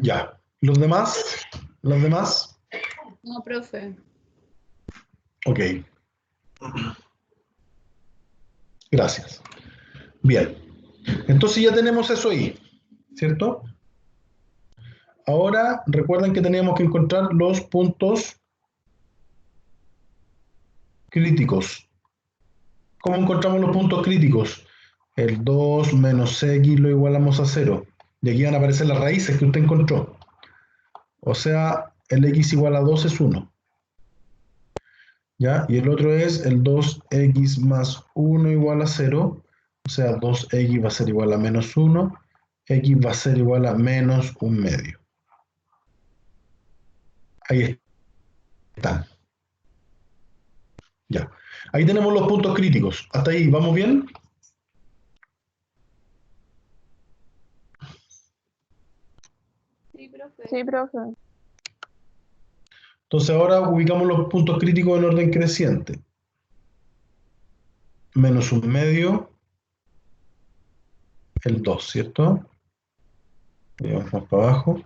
Ya. ¿Los demás? ¿Los demás? No, profe. Ok. Gracias. Bien. Entonces ya tenemos eso ahí, ¿cierto? Ahora recuerden que teníamos que encontrar los puntos críticos. ¿Cómo encontramos los puntos críticos? El 2 menos x lo igualamos a 0. Y aquí van a aparecer las raíces que usted encontró. O sea, el x igual a 2 es 1. ¿Ya? Y el otro es el 2x más 1 igual a 0. O sea, 2x va a ser igual a menos 1. X va a ser igual a menos 1/2. Ahí están. Ya. Ahí tenemos los puntos críticos. ¿Hasta ahí vamos bien? Sí, profe. Sí, profe. Entonces ahora ubicamos los puntos críticos en orden creciente. Menos 1/2, el 2, ¿cierto? Y vamos más para abajo.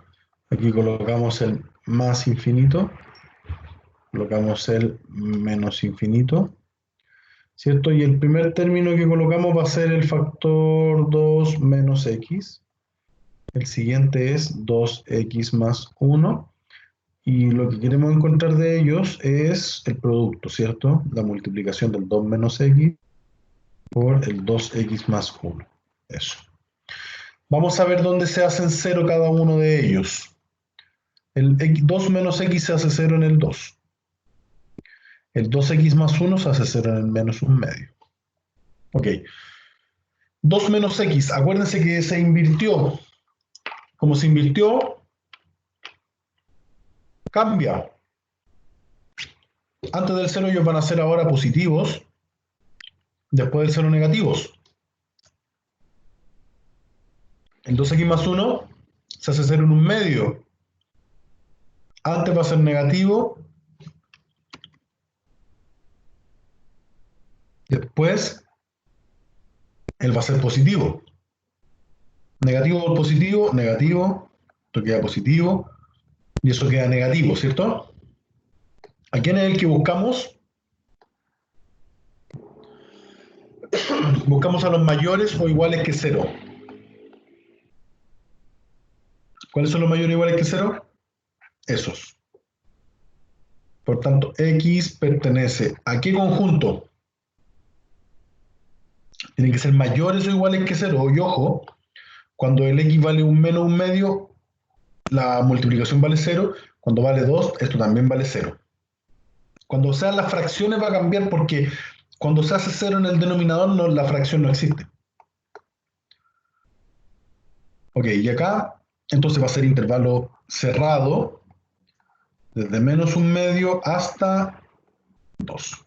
Aquí colocamos el más infinito. Colocamos el menos infinito. ¿Cierto? Y el primer término que colocamos va a ser el factor 2 menos x. El siguiente es 2x más 1. Y lo que queremos encontrar de ellos es el producto, ¿cierto? La multiplicación del 2 menos x por el 2x más 1. Eso. Vamos a ver dónde se hacen 0 cada uno de ellos. El 2 menos x se hace 0 en el 2. El 2x más 1 se hace 0 en el menos 1/2. Ok. 2 menos x, acuérdense que se invirtió. Como se invirtió, cambia. Antes del 0 ellos van a ser ahora positivos, después del 0 negativos. El 2x más 1 se hace 0 en 1/2. Antes va a ser negativo, después él va a ser positivo. Negativo por positivo, negativo, esto queda positivo, y eso queda negativo, ¿cierto? ¿A quién es el que buscamos? Buscamos a los mayores o iguales que 0. ¿Cuáles son los mayores o iguales que 0? Esos. Por tanto, x pertenece ¿a qué conjunto? Tienen que ser mayores o iguales que 0. Y ojo, cuando el x vale un menos 1/2, la multiplicación vale 0. Cuando vale 2, esto también vale 0. Cuando sean las fracciones va a cambiar porque cuando se hace 0 en el denominador, no, la fracción no existe. Ok, y acá, entonces va a ser intervalo cerrado, desde menos 1/2 hasta 2.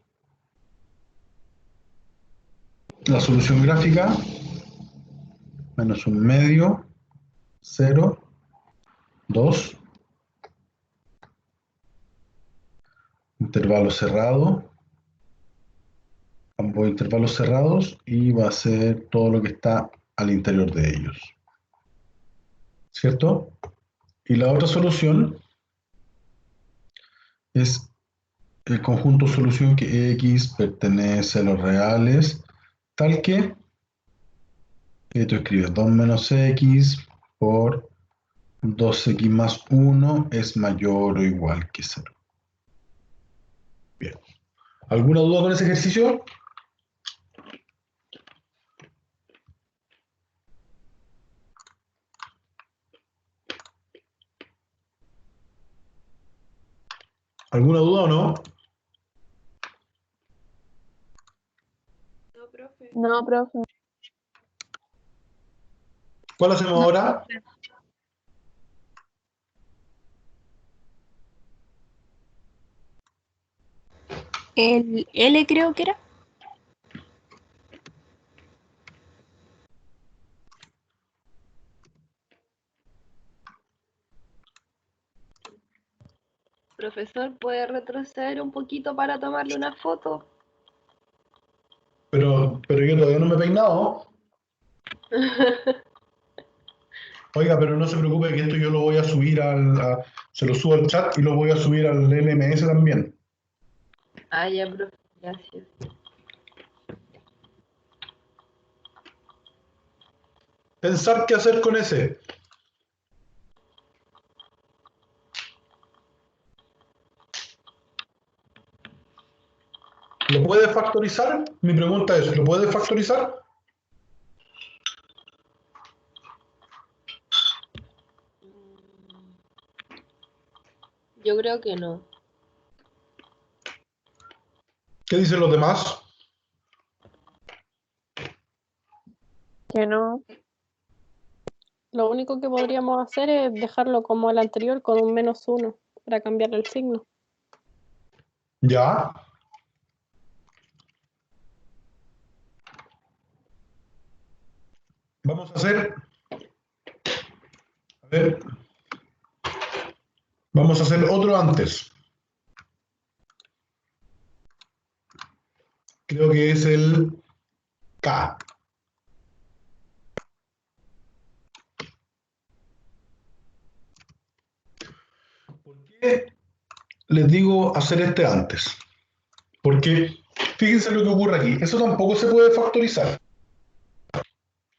La solución gráfica, menos 1/2, 0, 2. Intervalo cerrado, ambos intervalos cerrados, y va a ser todo lo que está al interior de ellos. ¿Cierto? Y la otra solución es el conjunto solución que x pertenece a los reales, tal que tú escribes 2 menos x por 2x más 1 es mayor o igual que 0. Bien. ¿Alguna duda con ese ejercicio? ¿Alguna duda o no? No, profe. No, profe. ¿Cuál hacemos ahora? El L creo que era. Profesor, ¿puede retroceder un poquito para tomarle una foto? Pero yo todavía no me he peinado. Oiga, pero no se preocupe que esto yo lo voy a subir se lo subo al chat y lo voy a subir al LMS también. Ah, ya, profe. Gracias. Pensar qué hacer con ese. ¿Lo puede factorizar? Mi pregunta es, ¿lo puede factorizar? Yo creo que no. ¿Qué dicen los demás? Que no. Lo único que podríamos hacer es dejarlo como el anterior con un -1 para cambiarle el signo. Ya. Vamos a hacer... A ver. Vamos a hacer otro antes. Creo que es el K. ¿Por qué les digo hacer este antes? Porque fíjense lo que ocurre aquí. Eso tampoco se puede factorizar.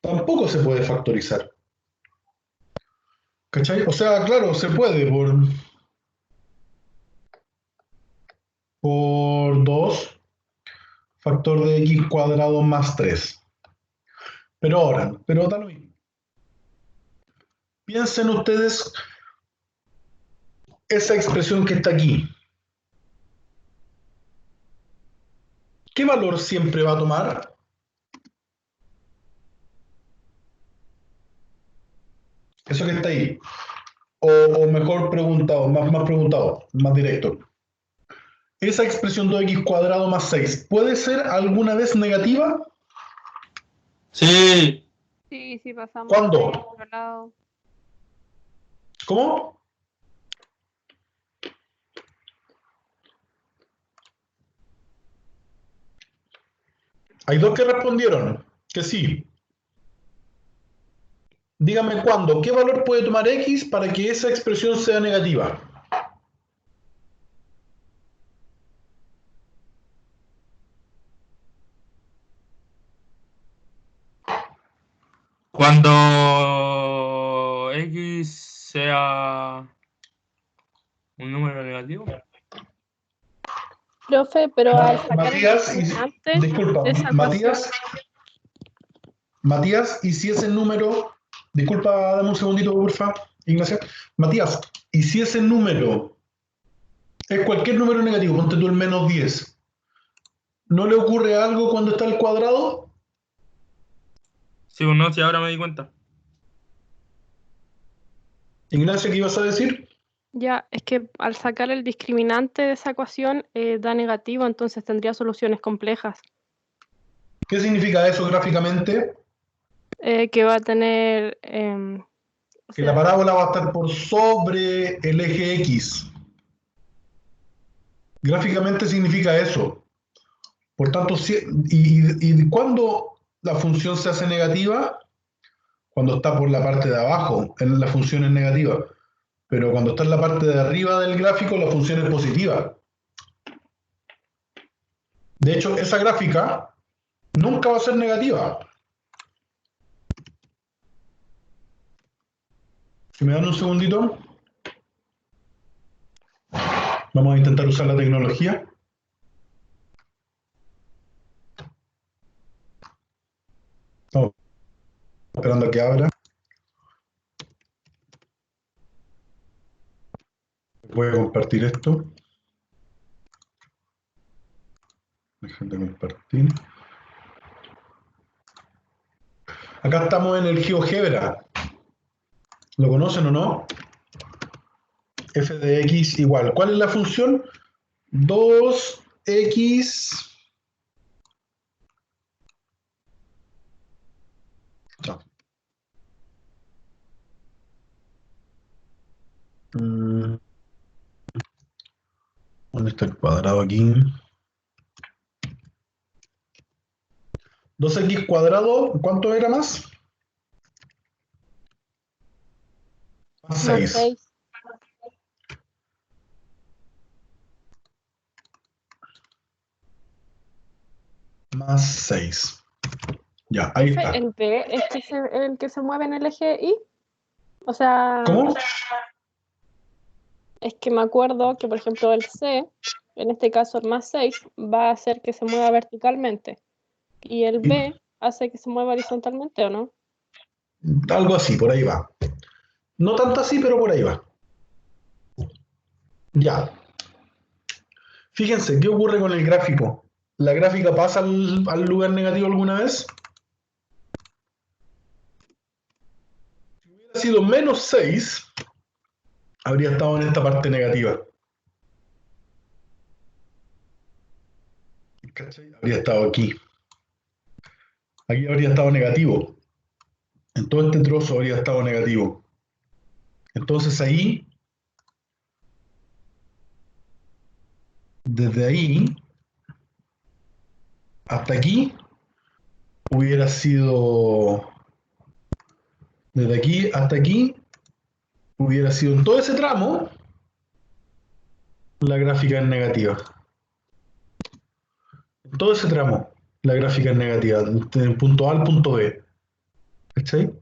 Tampoco se puede factorizar. ¿Cachai? O sea, claro, se puede por 2 factor de x cuadrado más 3. Pero da lo mismo. Piensen ustedes esa expresión que está aquí. ¿Qué valor siempre va a tomar? Eso que está ahí. O mejor preguntado, más preguntado, más directo. Esa expresión 2x cuadrado más 6, ¿puede ser alguna vez negativa? Sí. Sí, sí, pasamos ¿Cuándo? al otro lado. ¿Cómo? Hay dos que respondieron que sí. Dígame cuándo, ¿qué valor puede tomar x para que esa expresión sea negativa? Cuando X sea un número negativo. Profe, pero al sacar Matías, el discriminante disculpa, de esa ecuación, Matías, y si ese número, disculpa, dame un segundito, porfa, Ignacia. Matías, y si ese número es cualquier número negativo, ponte tú el -10, ¿no le ocurre algo cuando está al cuadrado? Sí o no, si ahora me di cuenta. Ignacia, ¿qué ibas a decir? ya es que al sacar el discriminante de esa ecuación da negativo, entonces tendría soluciones complejas, ¿Qué significa eso gráficamente? que va a tener, o Que la sea, parábola va a estar por sobre el eje X. Gráficamente significa eso. Por tanto, ¿y cuándo la función se hace negativa? Cuando está por la parte de abajo, la función es negativa. Pero cuando está en la parte de arriba del gráfico, la función es positiva. De hecho, esa gráfica nunca va a ser negativa. Si me dan un segundito, vamos a intentar usar la tecnología. Estamos esperando a que abra. Voy a compartir esto. Déjame compartir. Acá estamos en el GeoGebra. ¿Lo conocen o no? F de x igual. ¿Cuál es la función? 2x... No. ¿Dónde está el cuadrado aquí? 2x cuadrado, ¿cuánto era más? Más Más 6. 6. Más 6. Ya, ahí está. ¿El B es el que se mueve en el eje Y? O sea, ¿Cómo? es que me acuerdo que, por ejemplo, el C, en este caso el más 6, va a hacer que se mueva verticalmente. Y el B hace que se mueva horizontalmente, ¿o no? Algo así, por ahí va. No tanto así, pero por ahí va. Ya. Fíjense, ¿qué ocurre con el gráfico? ¿La gráfica pasa al lugar negativo alguna vez? Si hubiera sido menos 6, habría estado en esta parte negativa. ¿Cachai? Habría estado aquí. Aquí habría estado negativo. En todo este trozo habría estado negativo. Entonces ahí, desde ahí hasta aquí, hubiera sido... Desde aquí hasta aquí, hubiera sido en todo ese tramo, la gráfica es negativa. En todo ese tramo, la gráfica es negativa, del punto A al punto B. ¿Cachai?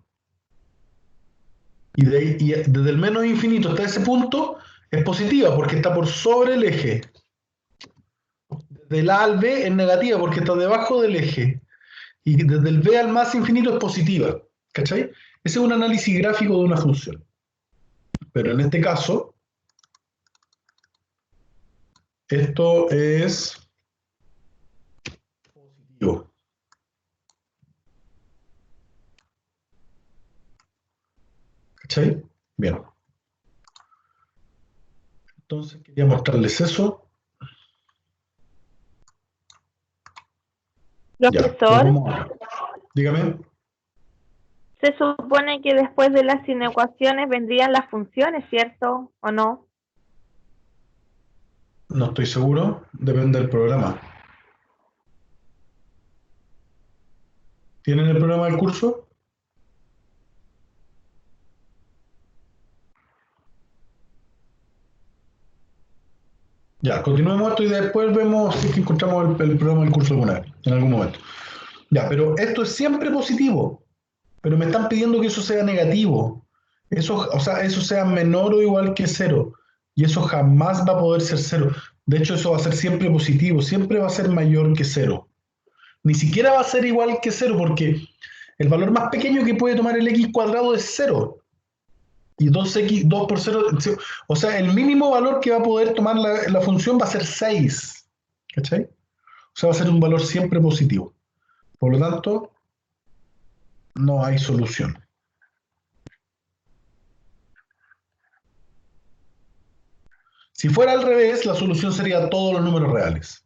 Y desde el menos infinito hasta ese punto es positiva porque está por sobre el eje. Del A al B es negativa porque está debajo del eje. Y desde el B al más infinito es positiva. ¿Cachai? Ese es un análisis gráfico de una función. Pero en este caso, esto es positivo. ¿Cachai? Bien. Entonces quería mostrarles eso. Ya, pues Profesor, vamos a... Dígame. se supone que después de las inecuaciones vendrían las funciones, ¿cierto? ¿O no? No estoy seguro. Depende del programa. ¿Tienen el programa del curso? Ya, continuemos esto y después vemos si es que encontramos el programa del curso alguna vez, en algún momento. Ya, pero esto es siempre positivo. Pero me están pidiendo que eso sea negativo. Eso, o sea, eso sea menor o igual que 0. Y eso jamás va a poder ser 0. De hecho, eso va a ser siempre positivo. Siempre va a ser mayor que 0. Ni siquiera va a ser igual que 0 porque el valor más pequeño que puede tomar el x cuadrado es 0. Y 2x, 2 por 0, o sea, el mínimo valor que va a poder tomar la función va a ser 6. ¿Cachai? O sea, va a ser un valor siempre positivo. Por lo tanto, no hay solución. Si fuera al revés, la solución sería todos los números reales.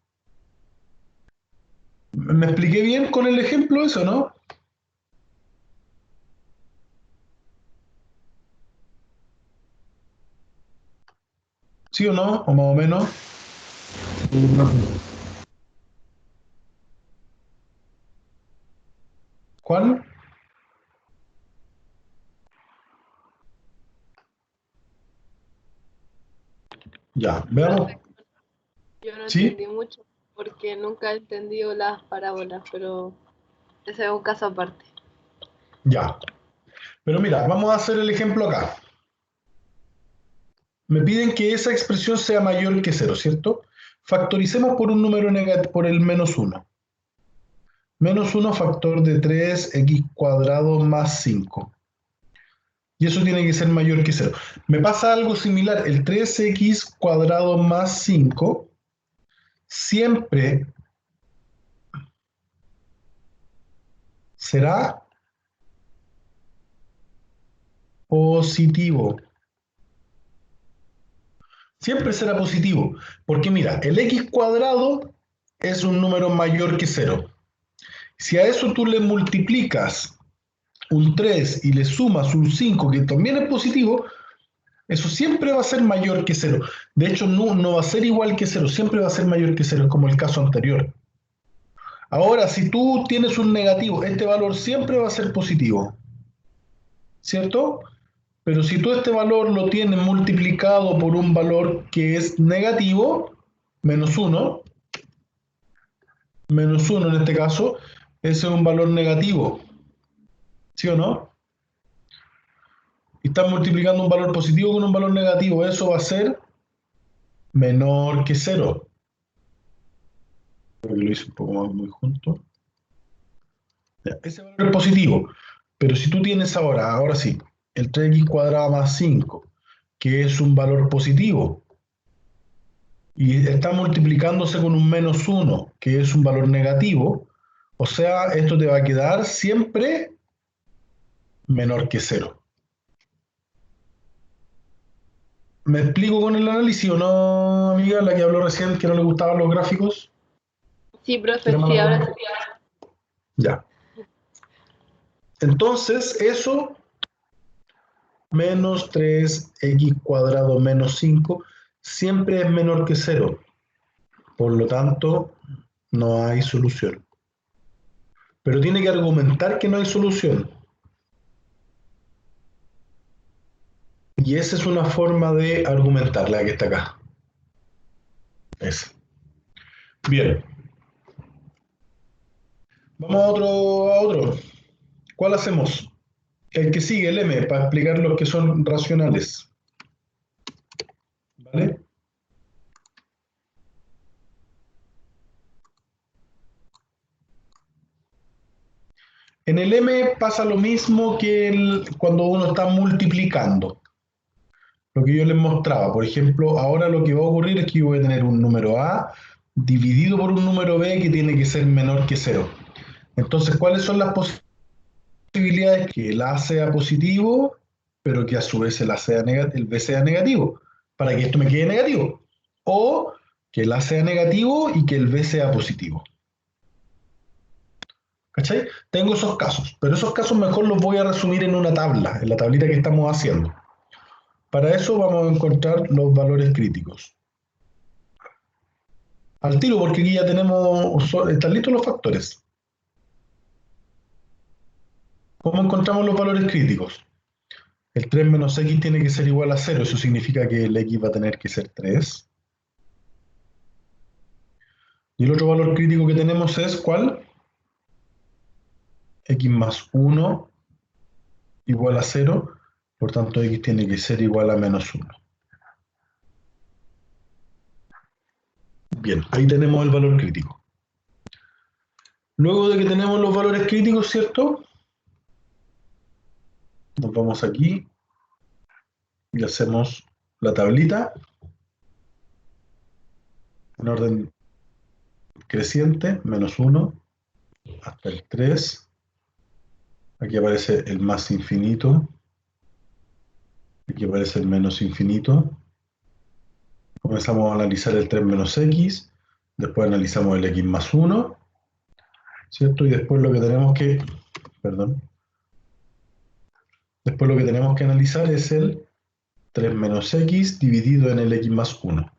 ¿Me expliqué bien con el ejemplo eso, no? ¿Sí o no? ¿O más o menos? ¿Cuál? Ya, veamos. Yo no ¿Sí? entendí mucho porque nunca he entendido las parábolas, pero ese es un caso aparte. Ya. Pero mira, vamos a hacer el ejemplo acá. Me piden que esa expresión sea mayor que 0, ¿cierto? Factoricemos por un número negativo, por el menos 1. Menos 1 factor de 3x cuadrado más 5. Y eso tiene que ser mayor que 0. Me pasa algo similar. El 3x cuadrado más 5 siempre será positivo. Siempre será positivo, porque mira, el x cuadrado es un número mayor que 0. Si a eso tú le multiplicas un 3 y le sumas un 5, que también es positivo, eso siempre va a ser mayor que 0. De hecho, no va a ser igual que 0, siempre va a ser mayor que 0, como el caso anterior. Ahora, si tú tienes un negativo, este valor siempre va a ser positivo, ¿cierto? Pero si tú este valor lo tienes multiplicado por un valor que es negativo, menos 1 en este caso, ese es un valor negativo, ¿sí o no? Y estás multiplicando un valor positivo con un valor negativo, eso va a ser menor que 0. Creo que lo hice un poco más muy junto. Ya, ese valor es positivo, pero si tú tienes ahora sí, el 3x cuadrado más 5, que es un valor positivo, y está multiplicándose con un menos 1, que es un valor negativo, o sea, esto te va a quedar siempre menor que 0. ¿Me explico con el análisis o no, amiga, la que habló recién, que no le gustaban los gráficos? Sí, profe, ¿Era sí, mala ahora onda? sí. Ya. Entonces, eso menos 3x cuadrado menos 5 siempre es menor que 0. Por lo tanto, no hay solución. Pero tiene que argumentar que no hay solución. Y esa es una forma de argumentar, la que está acá. Esa. Bien. Vamos a otro. ¿Cuál hacemos? El que sigue, el M, para explicar los que son racionales. ¿Vale? En el M pasa lo mismo que cuando uno está multiplicando. Lo que yo les mostraba. Por ejemplo, ahora lo que va a ocurrir es que yo voy a tener un número A dividido por un número B que tiene que ser menor que 0. Entonces, ¿cuáles son las posibilidades? Que el A sea positivo, pero que a su vez el B sea negativo, para que esto me quede negativo. O que el A sea negativo y que el B sea positivo. ¿Cachai? Tengo esos casos, pero esos casos mejor los voy a resumir en una tabla, en la tablita que estamos haciendo. Para eso vamos a encontrar los valores críticos. Al tiro, porque aquí ya están listos los factores. ¿Cómo encontramos los valores críticos? El 3 menos x tiene que ser igual a 0, eso significa que el x va a tener que ser 3. Y el otro valor crítico que tenemos es, ¿cuál? X más 1 igual a 0, por tanto x tiene que ser igual a menos 1. Bien, ahí tenemos el valor crítico. Luego de que tenemos los valores críticos, ¿cierto? Nos vamos aquí y hacemos la tablita en orden creciente, menos 1 hasta el 3. Aquí aparece el más infinito. Aquí aparece el menos infinito. Comenzamos a analizar el 3 menos x. Después analizamos el x más 1. ¿Cierto? Y después lo que tenemos que... Después lo que tenemos que analizar es el 3 menos x dividido en el x más 1.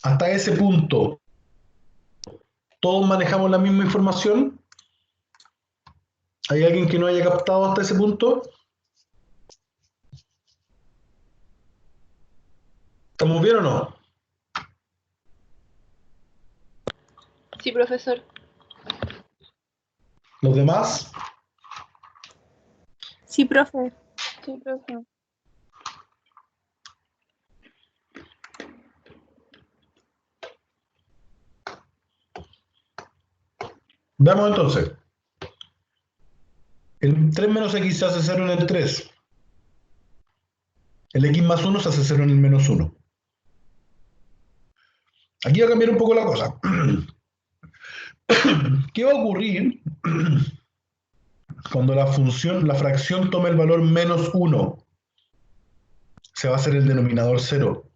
Hasta ese punto, ¿todos manejamos la misma información? ¿Hay alguien que no haya captado hasta ese punto? ¿Estamos bien o no? Sí, profesor. ¿Los demás? Sí, profe. Sí, profe. Veamos entonces. El 3 menos x se hace 0 en el 3. El x más 1 se hace 0 en el menos 1. Aquí va a cambiar un poco la cosa. ¿Qué va a ocurrir cuando la fracción tome el valor -1? Se va a hacer el denominador 0.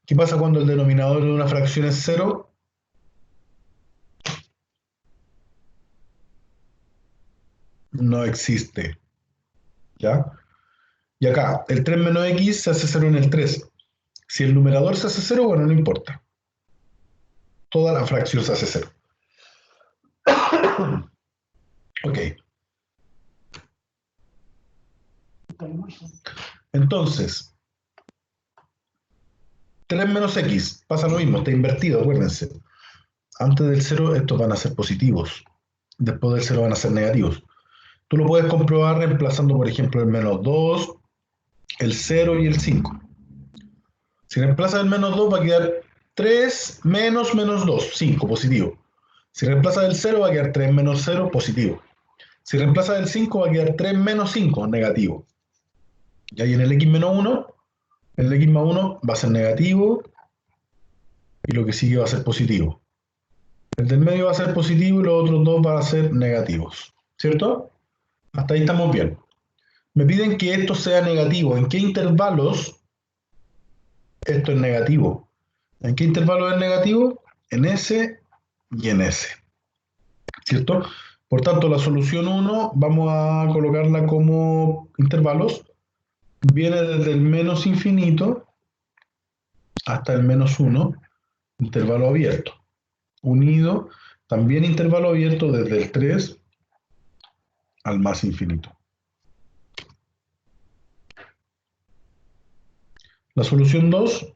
¿Qué pasa cuando el denominador de una fracción es 0? No existe. ¿Ya? Y acá, el 3 menos x se hace 0 en el 3. Si el numerador se hace 0, bueno, no importa. Toda la fracción se hace 0. Ok. Entonces, 3 menos x pasa lo mismo, está invertido, acuérdense. Antes del 0 estos van a ser positivos. Después del 0 van a ser negativos. Tú lo puedes comprobar reemplazando, por ejemplo, el -2, el 0 y el 5. Si reemplazas el -2 va a quedar 3 menos -2, 5, positivo. Si reemplazas el 0 va a quedar 3 menos 0, positivo. Si reemplazas el 5 va a quedar 3 menos 5, negativo. Y ahí en el x menos 1, el x más 1 va a ser negativo y lo que sigue va a ser positivo. El del medio va a ser positivo y los otros dos van a ser negativos. ¿Cierto? Hasta ahí estamos bien. Me piden que esto sea negativo. ¿En qué intervalos esto es negativo? ¿En qué intervalos es negativo? En S y en S. ¿Cierto? Por tanto, la solución 1 vamos a colocarla como intervalos. Viene desde el menos infinito hasta el -1, intervalo abierto. Unido, también intervalo abierto desde el 3 al más infinito. La solución 2,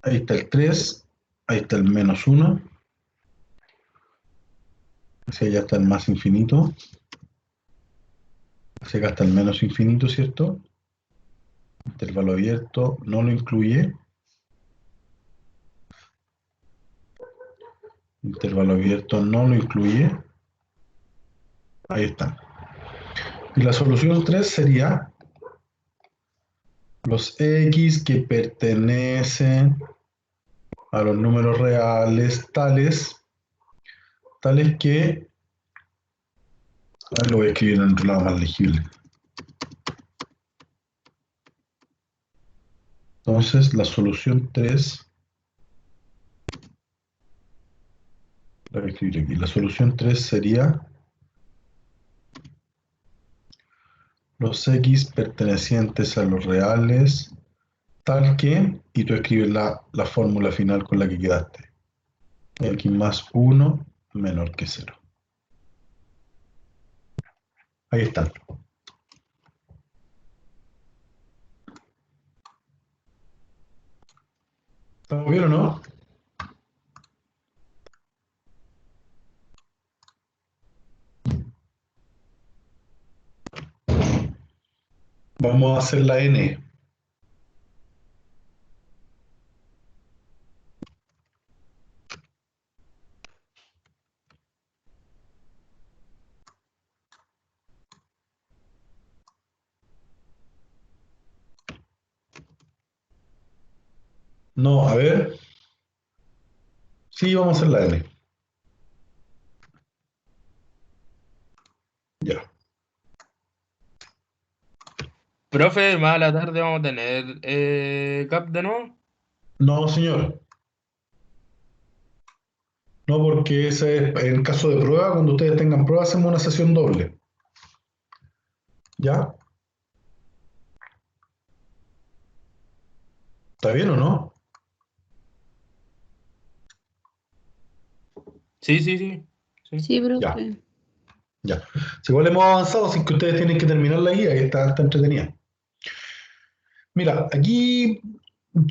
ahí está el 3, ahí está el -1, hacia allá está el más infinito, hacia acá está el menos infinito, ¿cierto? Intervalo abierto no lo incluye. Intervalo abierto no lo incluye. Ahí está. Y la solución 3 sería los x que pertenecen a los números reales tales que... Ahí lo voy a escribir en otro lado más legible. Entonces, la solución 3, la voy a escribir aquí. La solución 3 sería los x pertenecientes a los reales tal que, y tú escribes la fórmula final con la que quedaste. X más 1 menor que 0. Ahí están. ¿Estamos bien o no? Vamos a hacer la n. No, a ver. Sí, vamos a hacer la n. Ya. Profe, más a la tarde vamos a tener CAP de nuevo. No, señor. No, porque ese es en caso de prueba. Cuando ustedes tengan prueba, hacemos una sesión doble. ¿Ya? ¿Está bien o no? Sí, sí, sí. Sí, Ya. profe. Ya. Si igual hemos avanzado, así que ustedes tienen que terminar la guía, que está entretenida. Mira, aquí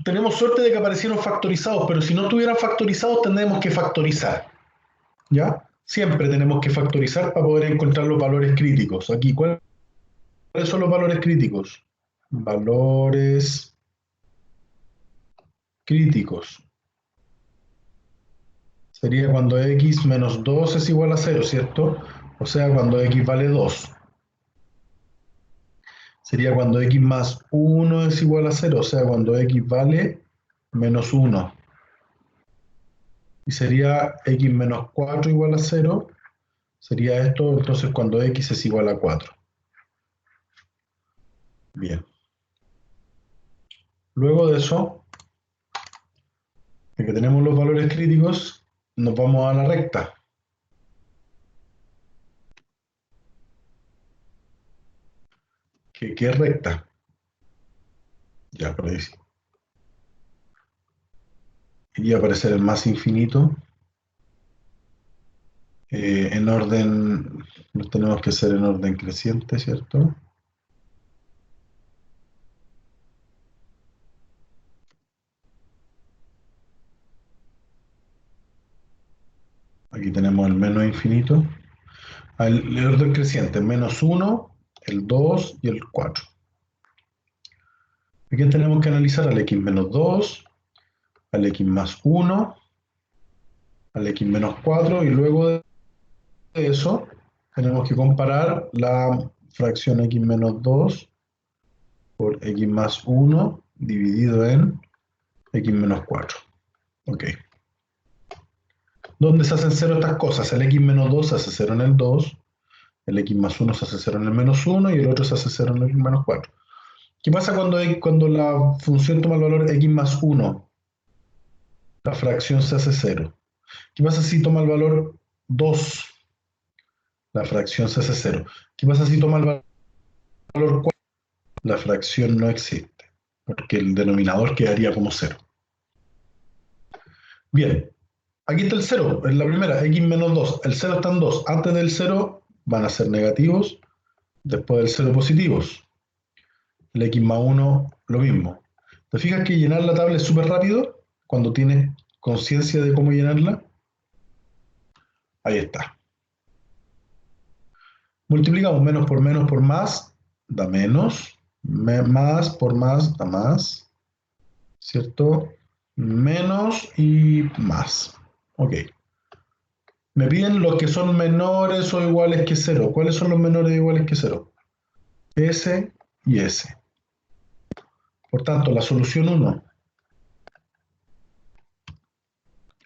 tenemos suerte de que aparecieron factorizados, pero si no estuvieran factorizados, tendremos que factorizar. ¿Ya? Siempre tenemos que factorizar para poder encontrar los valores críticos. Aquí, ¿cuáles son los valores críticos? Valores críticos. Sería cuando x menos 2 es igual a 0, ¿cierto? O sea, cuando x vale 2. Sería cuando x más 1 es igual a 0, o sea, cuando x vale menos 1. y sería x menos 4 igual a 0. Sería esto entonces cuando x es igual a 4. Bien. Luego de eso, de que tenemos los valores críticos, nos vamos a la recta. ¿Qué es recta? Ya, por ahí sí. Iría a aparecer el más infinito. En orden, los tenemos que hacer en orden creciente, ¿cierto? Aquí tenemos el menos infinito. El orden creciente, menos 1, el 2 y el 4. Aquí tenemos que analizar al x menos 2, al x más 1, al x menos 4, y luego de eso tenemos que comparar la fracción x menos 2 por x más 1 dividido en x menos 4. Ok. ¿Dónde se hacen cero estas cosas? El x menos 2 se hace 0 en el 2, el x más 1 se hace 0 en el menos 1 y el otro se hace 0 en el menos 4. ¿Qué pasa cuando la función toma el valor x más 1? La fracción se hace 0. ¿Qué pasa si toma el valor 2? La fracción se hace 0. ¿Qué pasa si toma el valor 4? La fracción no existe, porque el denominador quedaría como 0. Bien, aquí está el 0, en la primera, x menos 2. El 0 está en 2. Antes del 0 van a ser negativos, después del 0 positivos. El x más 1, lo mismo. ¿Te fijas que llenar la tabla es súper rápido cuando tienes conciencia de cómo llenarla? Ahí está. Multiplicamos menos por más, da menos. Más por más, da más. ¿Cierto? Menos y más. Ok. Me piden los que son menores o iguales que 0. ¿Cuáles son los menores o iguales que 0? S y S. Por tanto, la solución 1.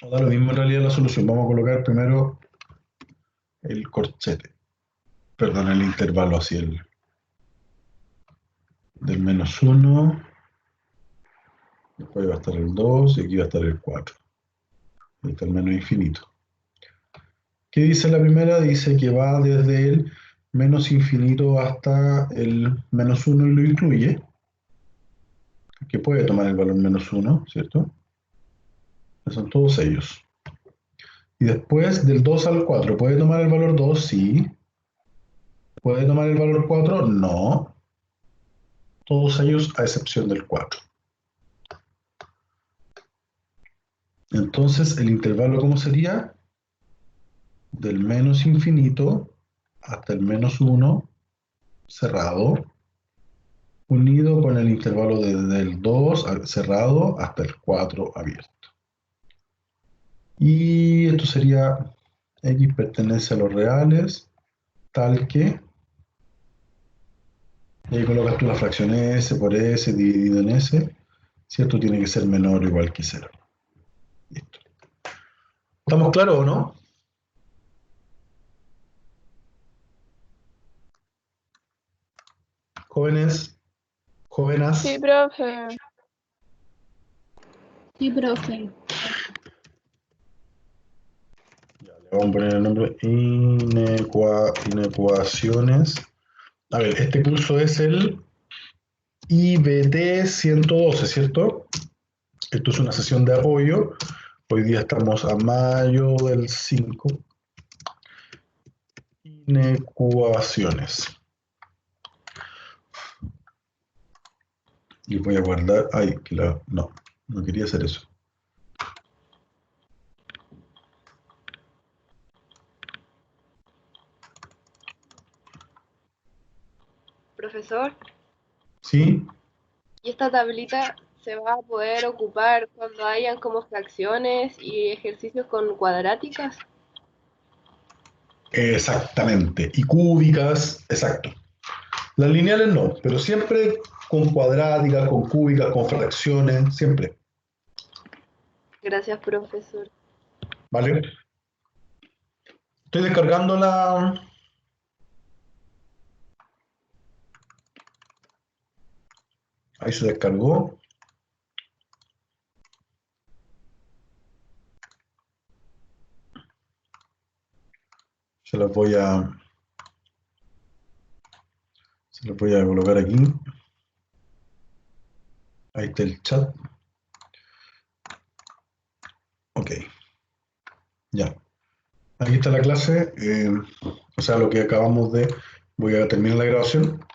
No da lo mismo en realidad la solución. Vamos a colocar primero el corchete. Perdón, el intervalo así, el del menos 1. Después va a estar el 2 y aquí va a estar el 4. Ahí está el menos infinito. ¿Qué dice la primera? Dice que va desde el menos infinito hasta el menos 1 y lo incluye. Que puede tomar el valor menos 1, ¿cierto? Son todos ellos. Y después del 2 al 4, ¿puede tomar el valor 2? Sí. ¿Puede tomar el valor 4? No. Todos ellos a excepción del 4. Entonces, el intervalo, ¿cómo sería? Del menos infinito hasta el menos 1 cerrado, unido con el intervalo desde el 2 cerrado hasta el 4 abierto. Y esto sería x pertenece a los reales, tal que, y ahí colocas tú la fracción s por s dividido en s, ¿cierto? Tiene que ser menor o igual que 0. Listo. ¿Estamos claros o no? Jóvenes, jóvenes. Sí, profe. Sí, profe. Le vamos a poner el nombre inecuaciones. A ver, este curso es el IBT 112, ¿cierto? Esto es una sesión de apoyo. Hoy día estamos a mayo del 5. Inecuaciones. Y voy a guardar. Ay, claro, no quería hacer eso. Profesor, ¿Sí? ¿y esta tablita se va a poder ocupar cuando hayan como fracciones y ejercicios con cuadráticas? Exactamente. Y cúbicas, exacto. Las lineales no, pero siempre con cuadráticas, con cúbicas, con fracciones, siempre. Gracias, profesor. ¿vale? Estoy descargando la... Ahí se descargó. Se los voy a colocar aquí. Ahí está el chat. Ok. Ya. Aquí está la clase. O sea, lo que acabamos de... Voy a terminar la grabación.